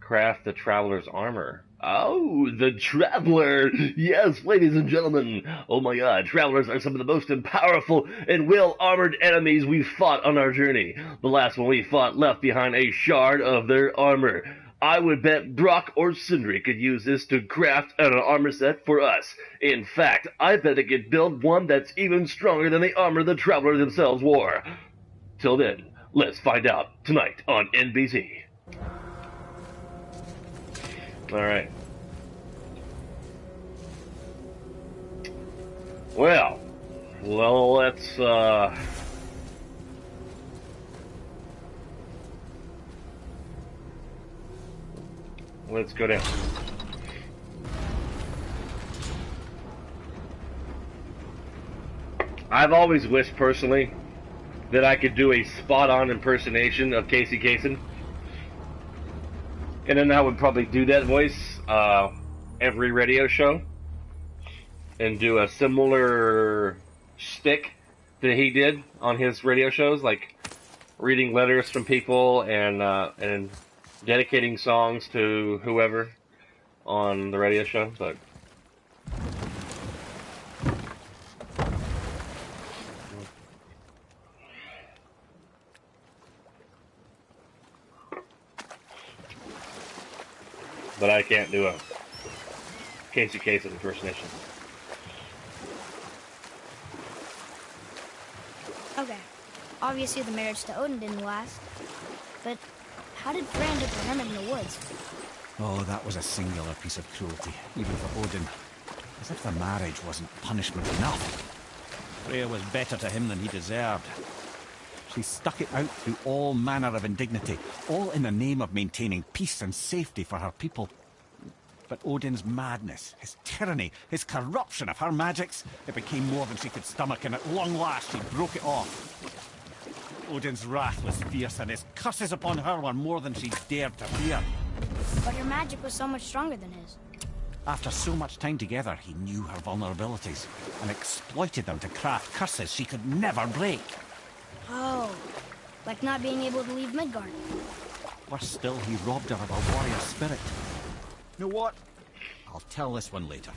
Craft the traveler's armor. Oh, the traveler! Yes, ladies and gentlemen. Oh my god, travelers are some of the most powerful and well-armored enemies we've fought on our journey. The last one we fought left behind a shard of their armor. I would bet Brock or Sindri could use this to craft an armor set for us. In fact, I bet it could build one that's even stronger than the armor the travelers themselves wore. Till then, let's find out tonight on NBC. Alright. Well, let's go down. I've always wished personally that I could do a spot-on impersonation of Casey Kasem. And then I would probably do that voice every radio show and do a similar shtick that he did on his radio shows, like reading letters from people and dedicating songs to whoever on the radio show. But I can't do a Casey Kasem impersonation. Okay. Obviously the marriage to Odin didn't last. But how did Fran get the hermit in the woods? Oh, that was a singular piece of cruelty, even for Odin. As if the marriage wasn't punishment enough. Freya was better to him than he deserved. She stuck it out through all manner of indignity, all in the name of maintaining peace and safety for her people. But Odin's madness, his tyranny, his corruption of her magics, it became more than she could stomach, and at long last she broke it off. Odin's wrath was fierce, and his curses upon her were more than she dared to fear. But her magic was so much stronger than his. After so much time together, he knew her vulnerabilities, and exploited them to craft curses she could never break. Oh, like not being able to leave Midgard. Worse still, he robbed her of her warrior spirit. You know what? I'll tell this one later.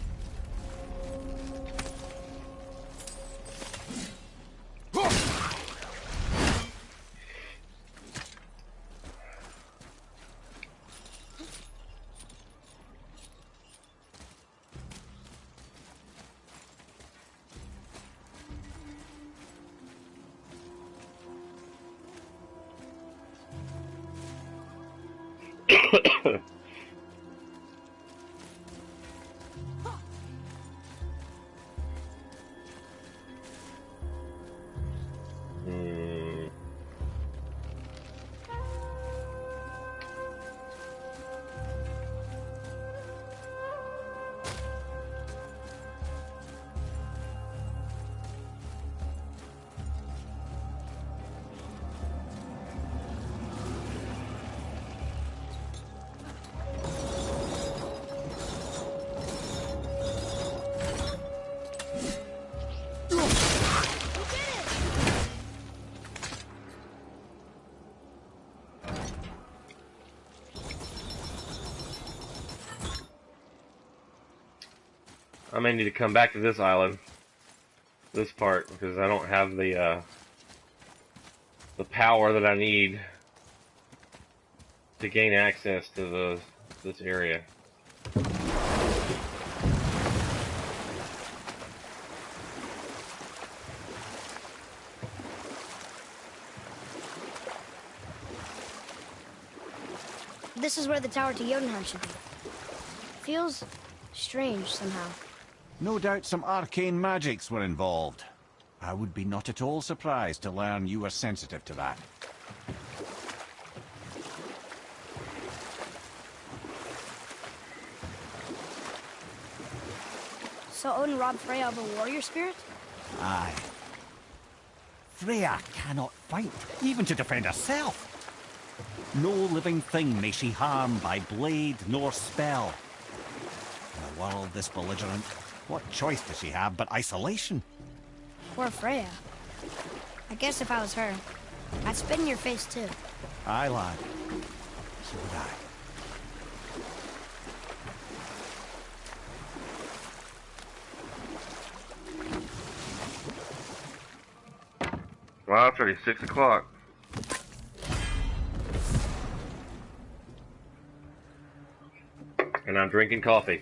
I may need to come back to this island, this part, because I don't have the power that I need to gain access to this area. This is where the tower to Jotunheim should be. Feels strange somehow. No doubt some arcane magics were involved. I would be not at all surprised to learn you were sensitive to that. So Odin robbed Freya of a warrior spirit? Aye. Freya cannot fight, even to defend herself. No living thing may she harm by blade nor spell. In a world this belligerent, what choice does she have but isolation? Poor Freya. I guess if I was her, I'd spit in your face too. Aye, lad. So would I. Wow, it's already 6 o'clock. And I'm drinking coffee.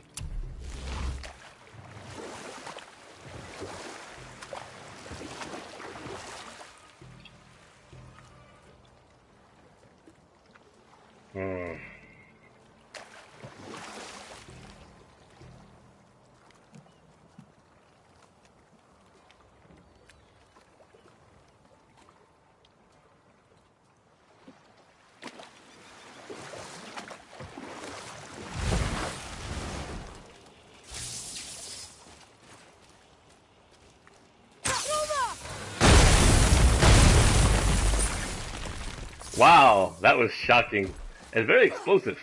Wow, that was shocking and very explosive.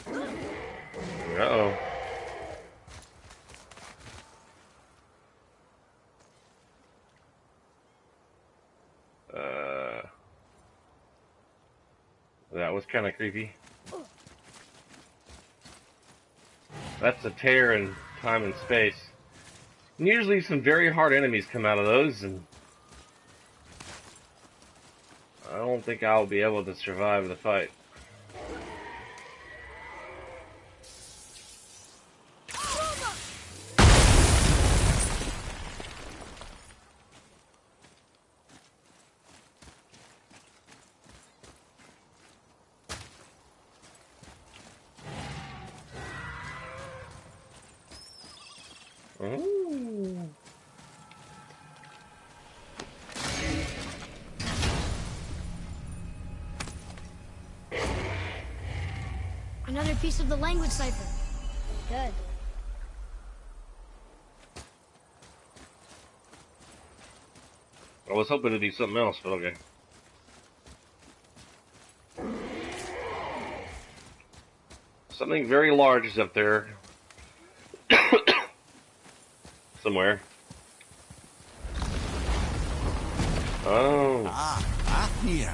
Uh-oh. That was kind of creepy. That's a tear in time and space. And usually some very hard enemies come out of those, and I don't think I'll be able to survive the fight. Ooh. Another piece of the language cipher. Good. I was hoping it'd be something else, but okay. Something very large is up there. Somewhere. Oh. Ah, Fafnir.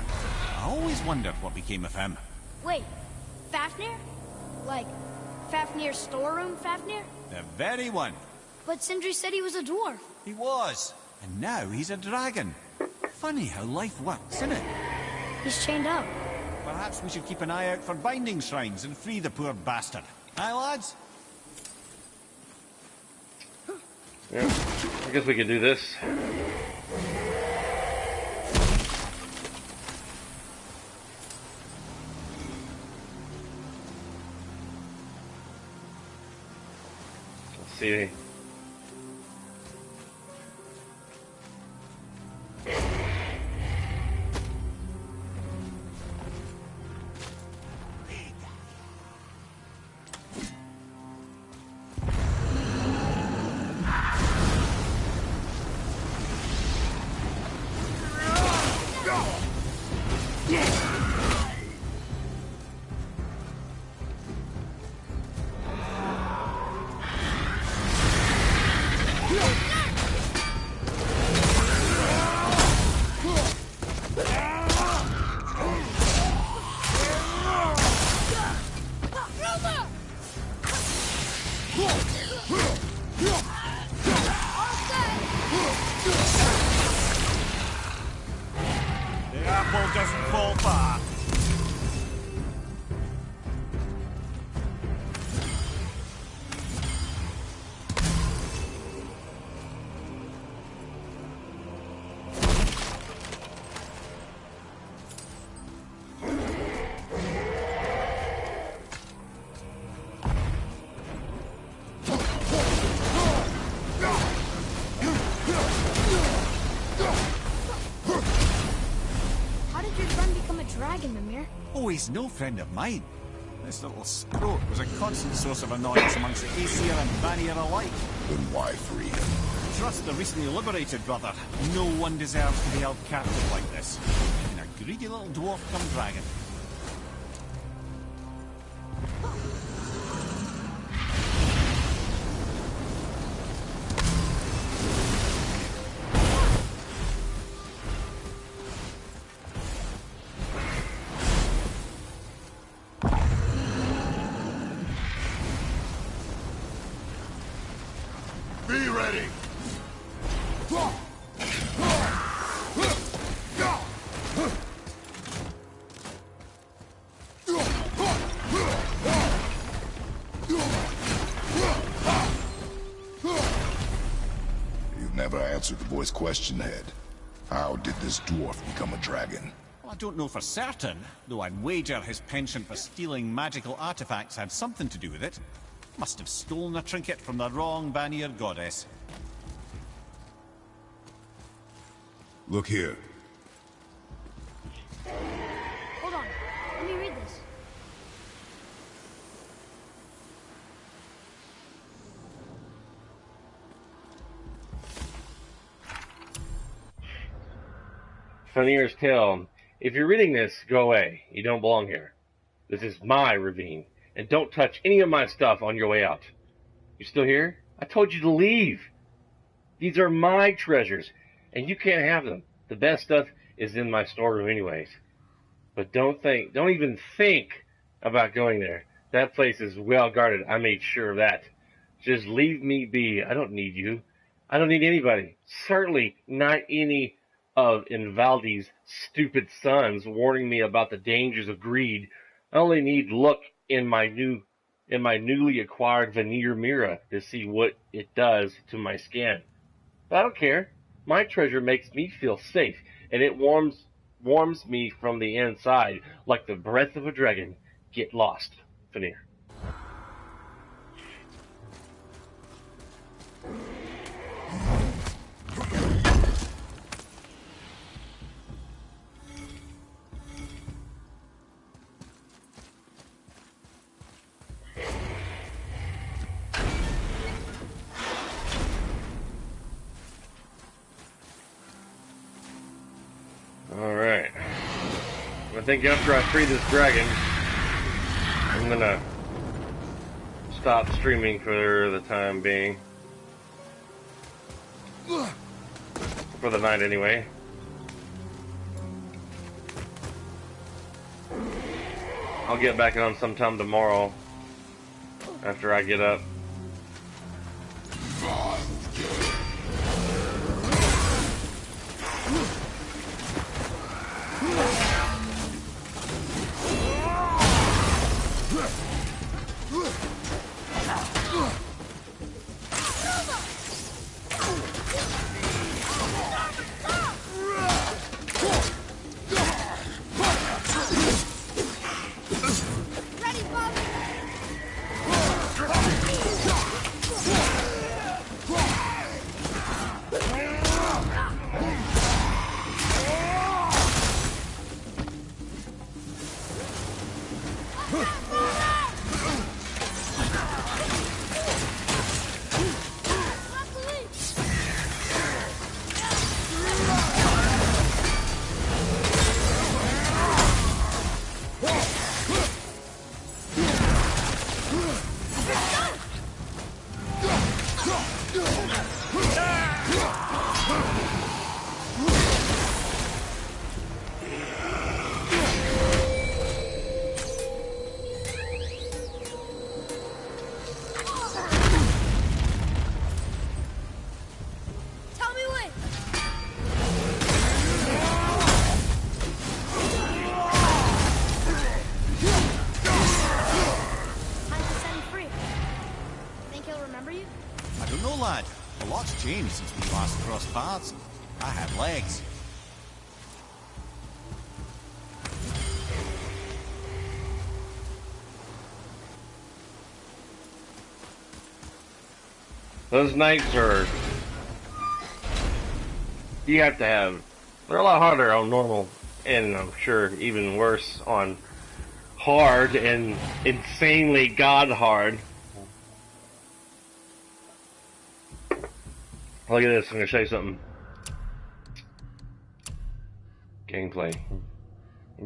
I always wondered what became of him. Wait, Fafnir? Like, Fafnir's storeroom Fafnir? The very one. But Sindri said he was a dwarf. He was. And now he's a dragon. Funny how life works, isn't it? He's chained up. Perhaps we should keep an eye out for binding shrines and free the poor bastard. Aye, lads? Yeah, I guess we could do this. Let's see. dragon, Mimir? Oh, he's no friend of mine. This little scrote was a constant source of annoyance amongst Aesir and Vanir alike. Then why free him? Trust the recently liberated, brother. No one deserves to be held captive like this. Even a greedy little dwarf come dragon. Be ready! You've never answered the boy's question, Head. How did this dwarf become a dragon? Well, I don't know for certain, though I'd wager his penchant for stealing magical artifacts had something to do with it. Must have stolen a trinket from the wrong Vanir goddess. Look here. Hold on. Let me read this. Vanir's Tale. If you're reading this, go away. You don't belong here. This is my ravine. And don't touch any of my stuff on your way out. You still here? I told you to leave. These are my treasures, and you can't have them. The best stuff is in my storeroom anyways. But don't even think about going there. That place is well guarded. I made sure of that. Just leave me be. I don't need you. I don't need anybody. Certainly not any of Invaldi's stupid sons warning me about the dangers of greed. I only need look in my newly acquired Vanir mirror to see what it does to my skin. But I don't care. My treasure makes me feel safe, and it warms me from the inside like the breath of a dragon. Get lost, Vanir. Alright. I think after I free this dragon, I'm gonna stop streaming for the time being. For the night anyway. I'll get back on sometime tomorrow after I get up. Changed since we last crossed paths. I had legs. Those knights are... You have to have... They're a lot harder on normal and I'm sure even worse on hard and insanely god hard. Look at this, I'm gonna show you something. Gameplay.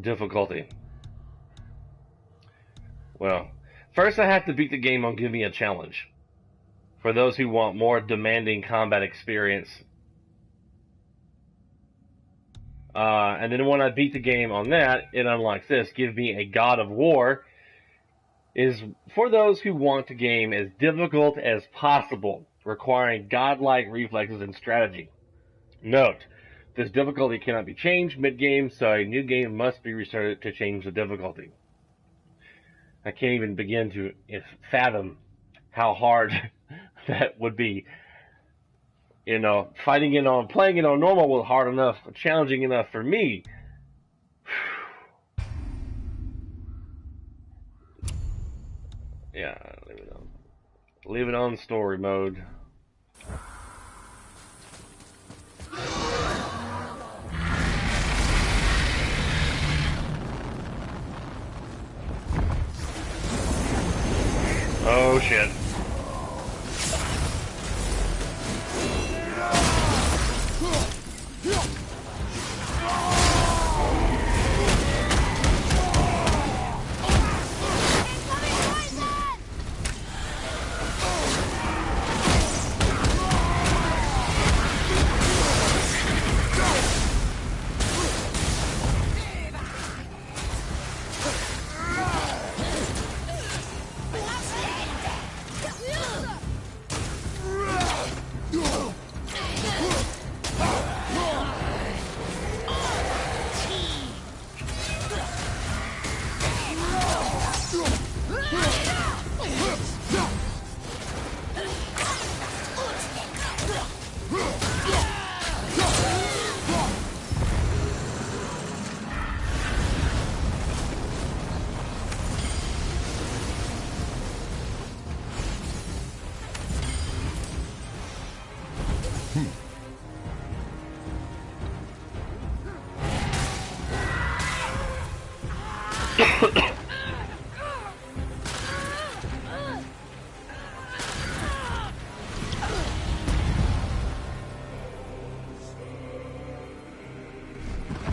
Difficulty. Well, first I have to beat the game on Give Me a Challenge. For those who want more demanding combat experience. And then when I beat the game on that, it unlocks this. Give Me a God of War. Is for those who want the game as difficult as possible, requiring godlike reflexes and strategy. Note, this difficulty cannot be changed mid-game, so a new game must be restarted to change the difficulty. I can't even begin to fathom how hard that would be. You know, playing it on normal was hard enough, challenging enough for me. Yeah, leave it on. Leave it on story mode. Oh shit.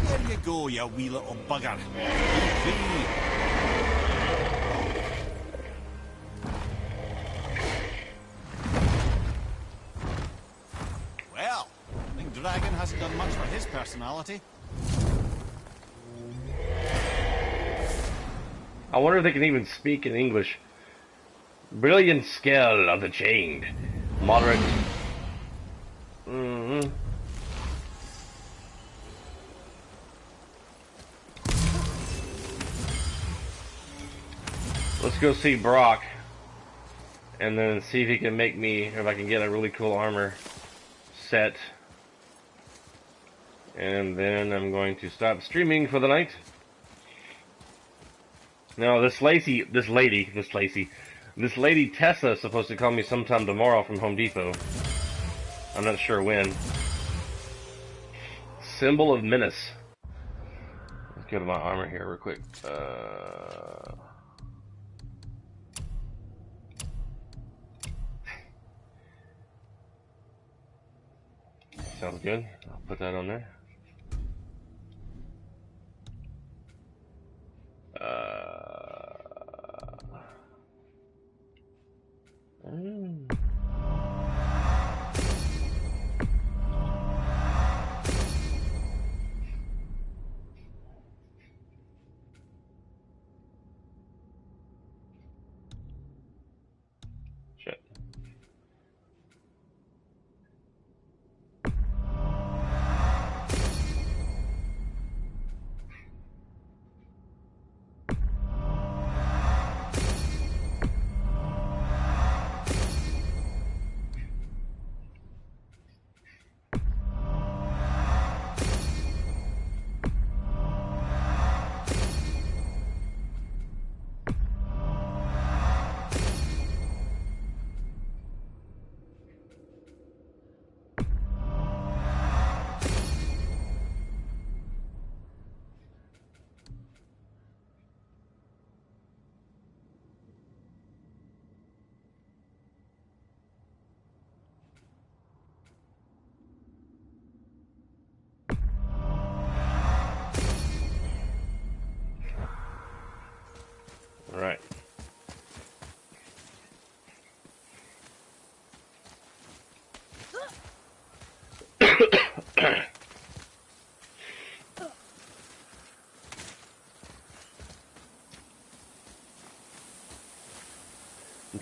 There you go, you wee little bugger. Well, I think Dragon hasn't done much for his personality. I wonder if they can even speak in English. Brilliant skill of the chained. Moderate. Let's go see Brock. And then see if he can make me, if I can get a really cool armor set. And then I'm going to stop streaming for the night. Now, this lady Tessa is supposed to call me sometime tomorrow from Home Depot. I'm not sure when. Symbol of Menace. Let's go to my armor here real quick. Sounds good. I'll put that on there. Shit.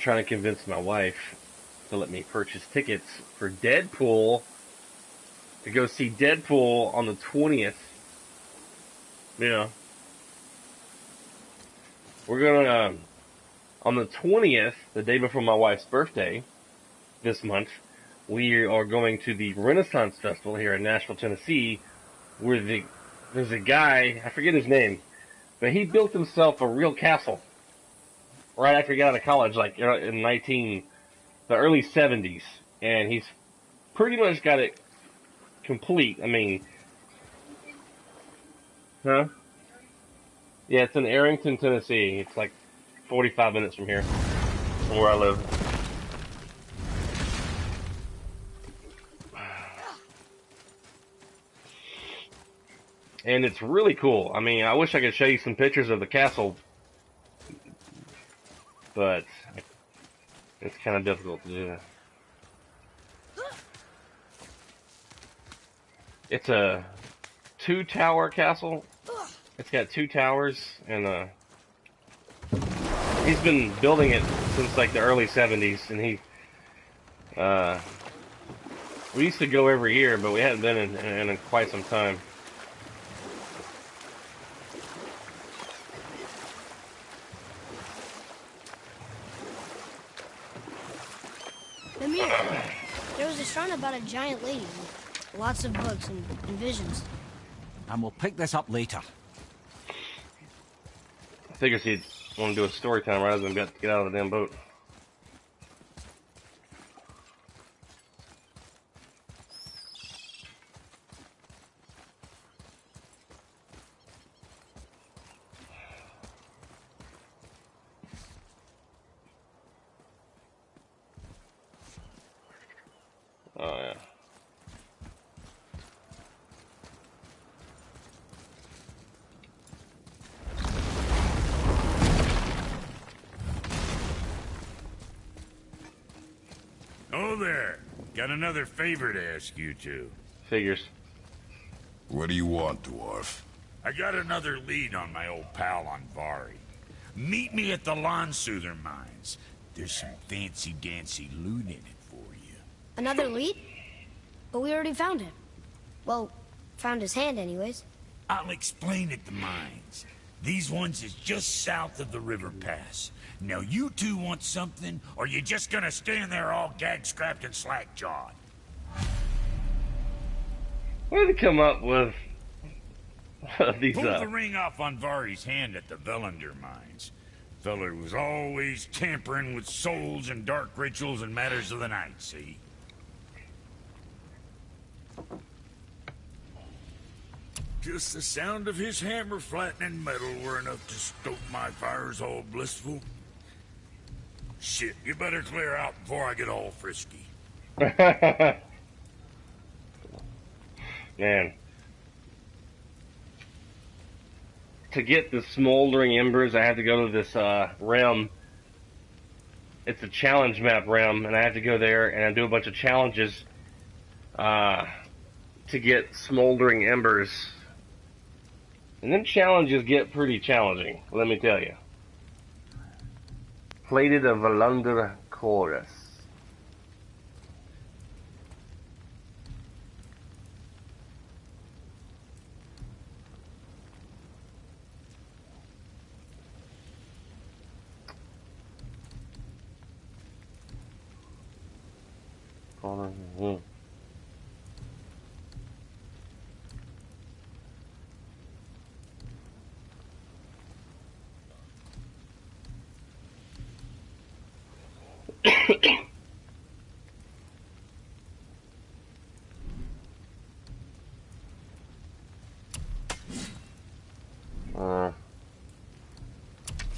trying to convince my wife to let me purchase tickets for Deadpool, to go see Deadpool on the 20th. Yeah. We're gonna, on the 20th, the day before my wife's birthday, this month, we are going to the Renaissance Festival here in Nashville, Tennessee, where there's a guy, I forget his name, but he built himself a real castle right after he got out of college, like in the early 70s, and he's pretty much got it complete. I mean, huh? Yeah, it's in Arrington, Tennessee. It's like 45 minutes from here, from where I live. And it's really cool. I mean, I wish I could show you some pictures of the castle, but it's kind of difficult to do. It's a 2-tower castle. It's got 2 towers, and he's been building it since like the early 70s, and we used to go every year, but we hadn't been in quite some time. Mimir, there was a shrine about a giant lady with lots of books and visions. And we'll pick this up later. I figured he'd want to do a story time rather than get out of the damn boat. Oh, yeah. Oh, there. Got another favor to ask you two. Figures. What do you want, dwarf? I got another lead on my old pal Andvari. Meet me at the Lawn Soother Mines. There's some fancy-dancy loot in it for you. Another lead? But we already found him. Well, found his hand anyways. I'll explain at the mines. These ones is just south of the river pass. Now you two want something, or you just gonna stand there all gag-scrapped and slack-jawed? Where did he come up with these Pull the ring off Andvari's hand at the Velander mines. Feller was always tampering with souls and dark rituals and matters of the night, see? Just the sound of his hammer flattening metal were enough to stoke my fires all blissful. Shit, you better clear out before I get all frisky. Man. To get the smoldering embers, I have to go to this realm. It's a challenge map realm, and I have to go there and I do a bunch of challenges to get smoldering embers. And then challenges get pretty challenging, let me tell you. Plated of Valander Chorus.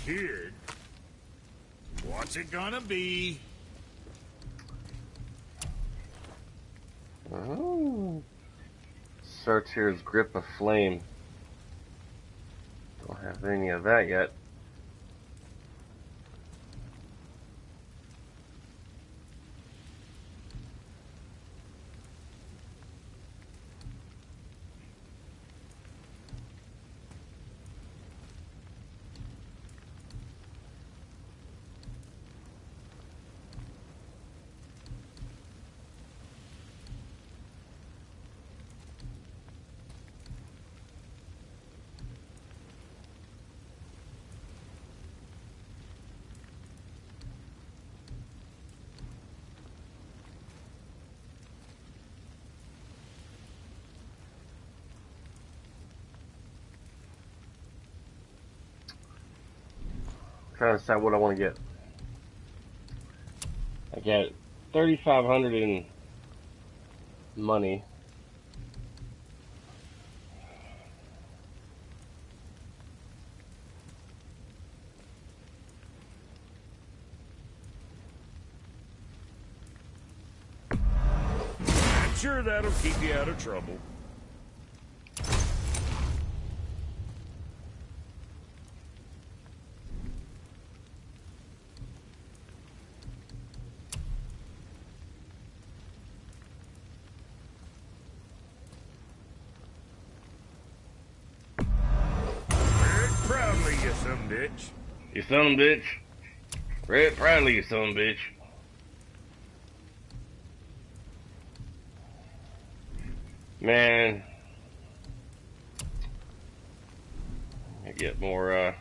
Kid, what's it gonna be? Oh. Sartir's Grip of Flame. Don't have any of that yet. trying to decide what I want to get. I got 3,500 in money. I'm sure that'll keep you out of trouble. Proudly, you son of a bitch. You son of a bitch. Red proudly, you son of a bitch. Man. I get more,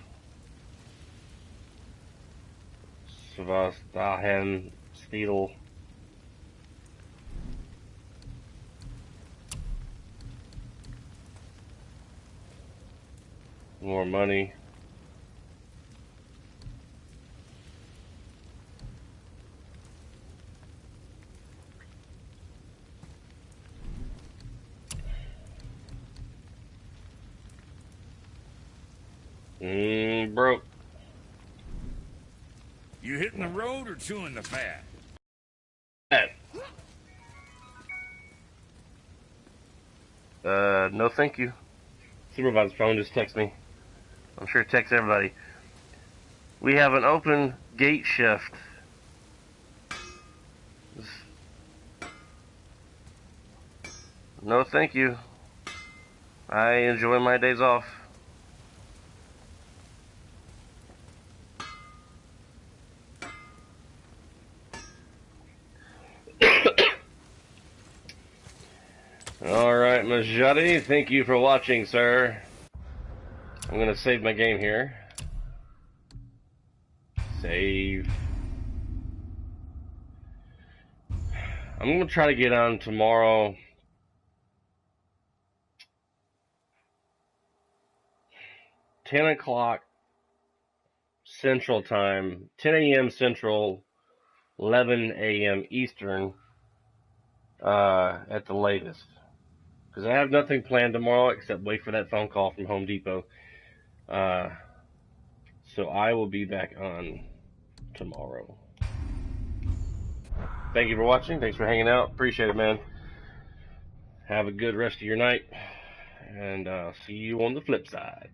Sebastian Steedle. More money. Broke. You hitting the road or chewing the fat? No thank you. Supervisor's phone just texted me. I'm sure it texts everybody. We have an open gate shift. No thank you. I enjoy my days off. Alright, Majati, thank you for watching, sir. I'm gonna save my game here. Save. I'm gonna try to get on tomorrow. 10 o'clock Central Time, 10 a.m. Central, 11 a.m. Eastern, at the latest. Because I have nothing planned tomorrow except wait for that phone call from Home Depot. So I will be back on tomorrow. Thank you for watching. Thanks for hanging out. Appreciate it, man. Have a good rest of your night. And see you on the flip side.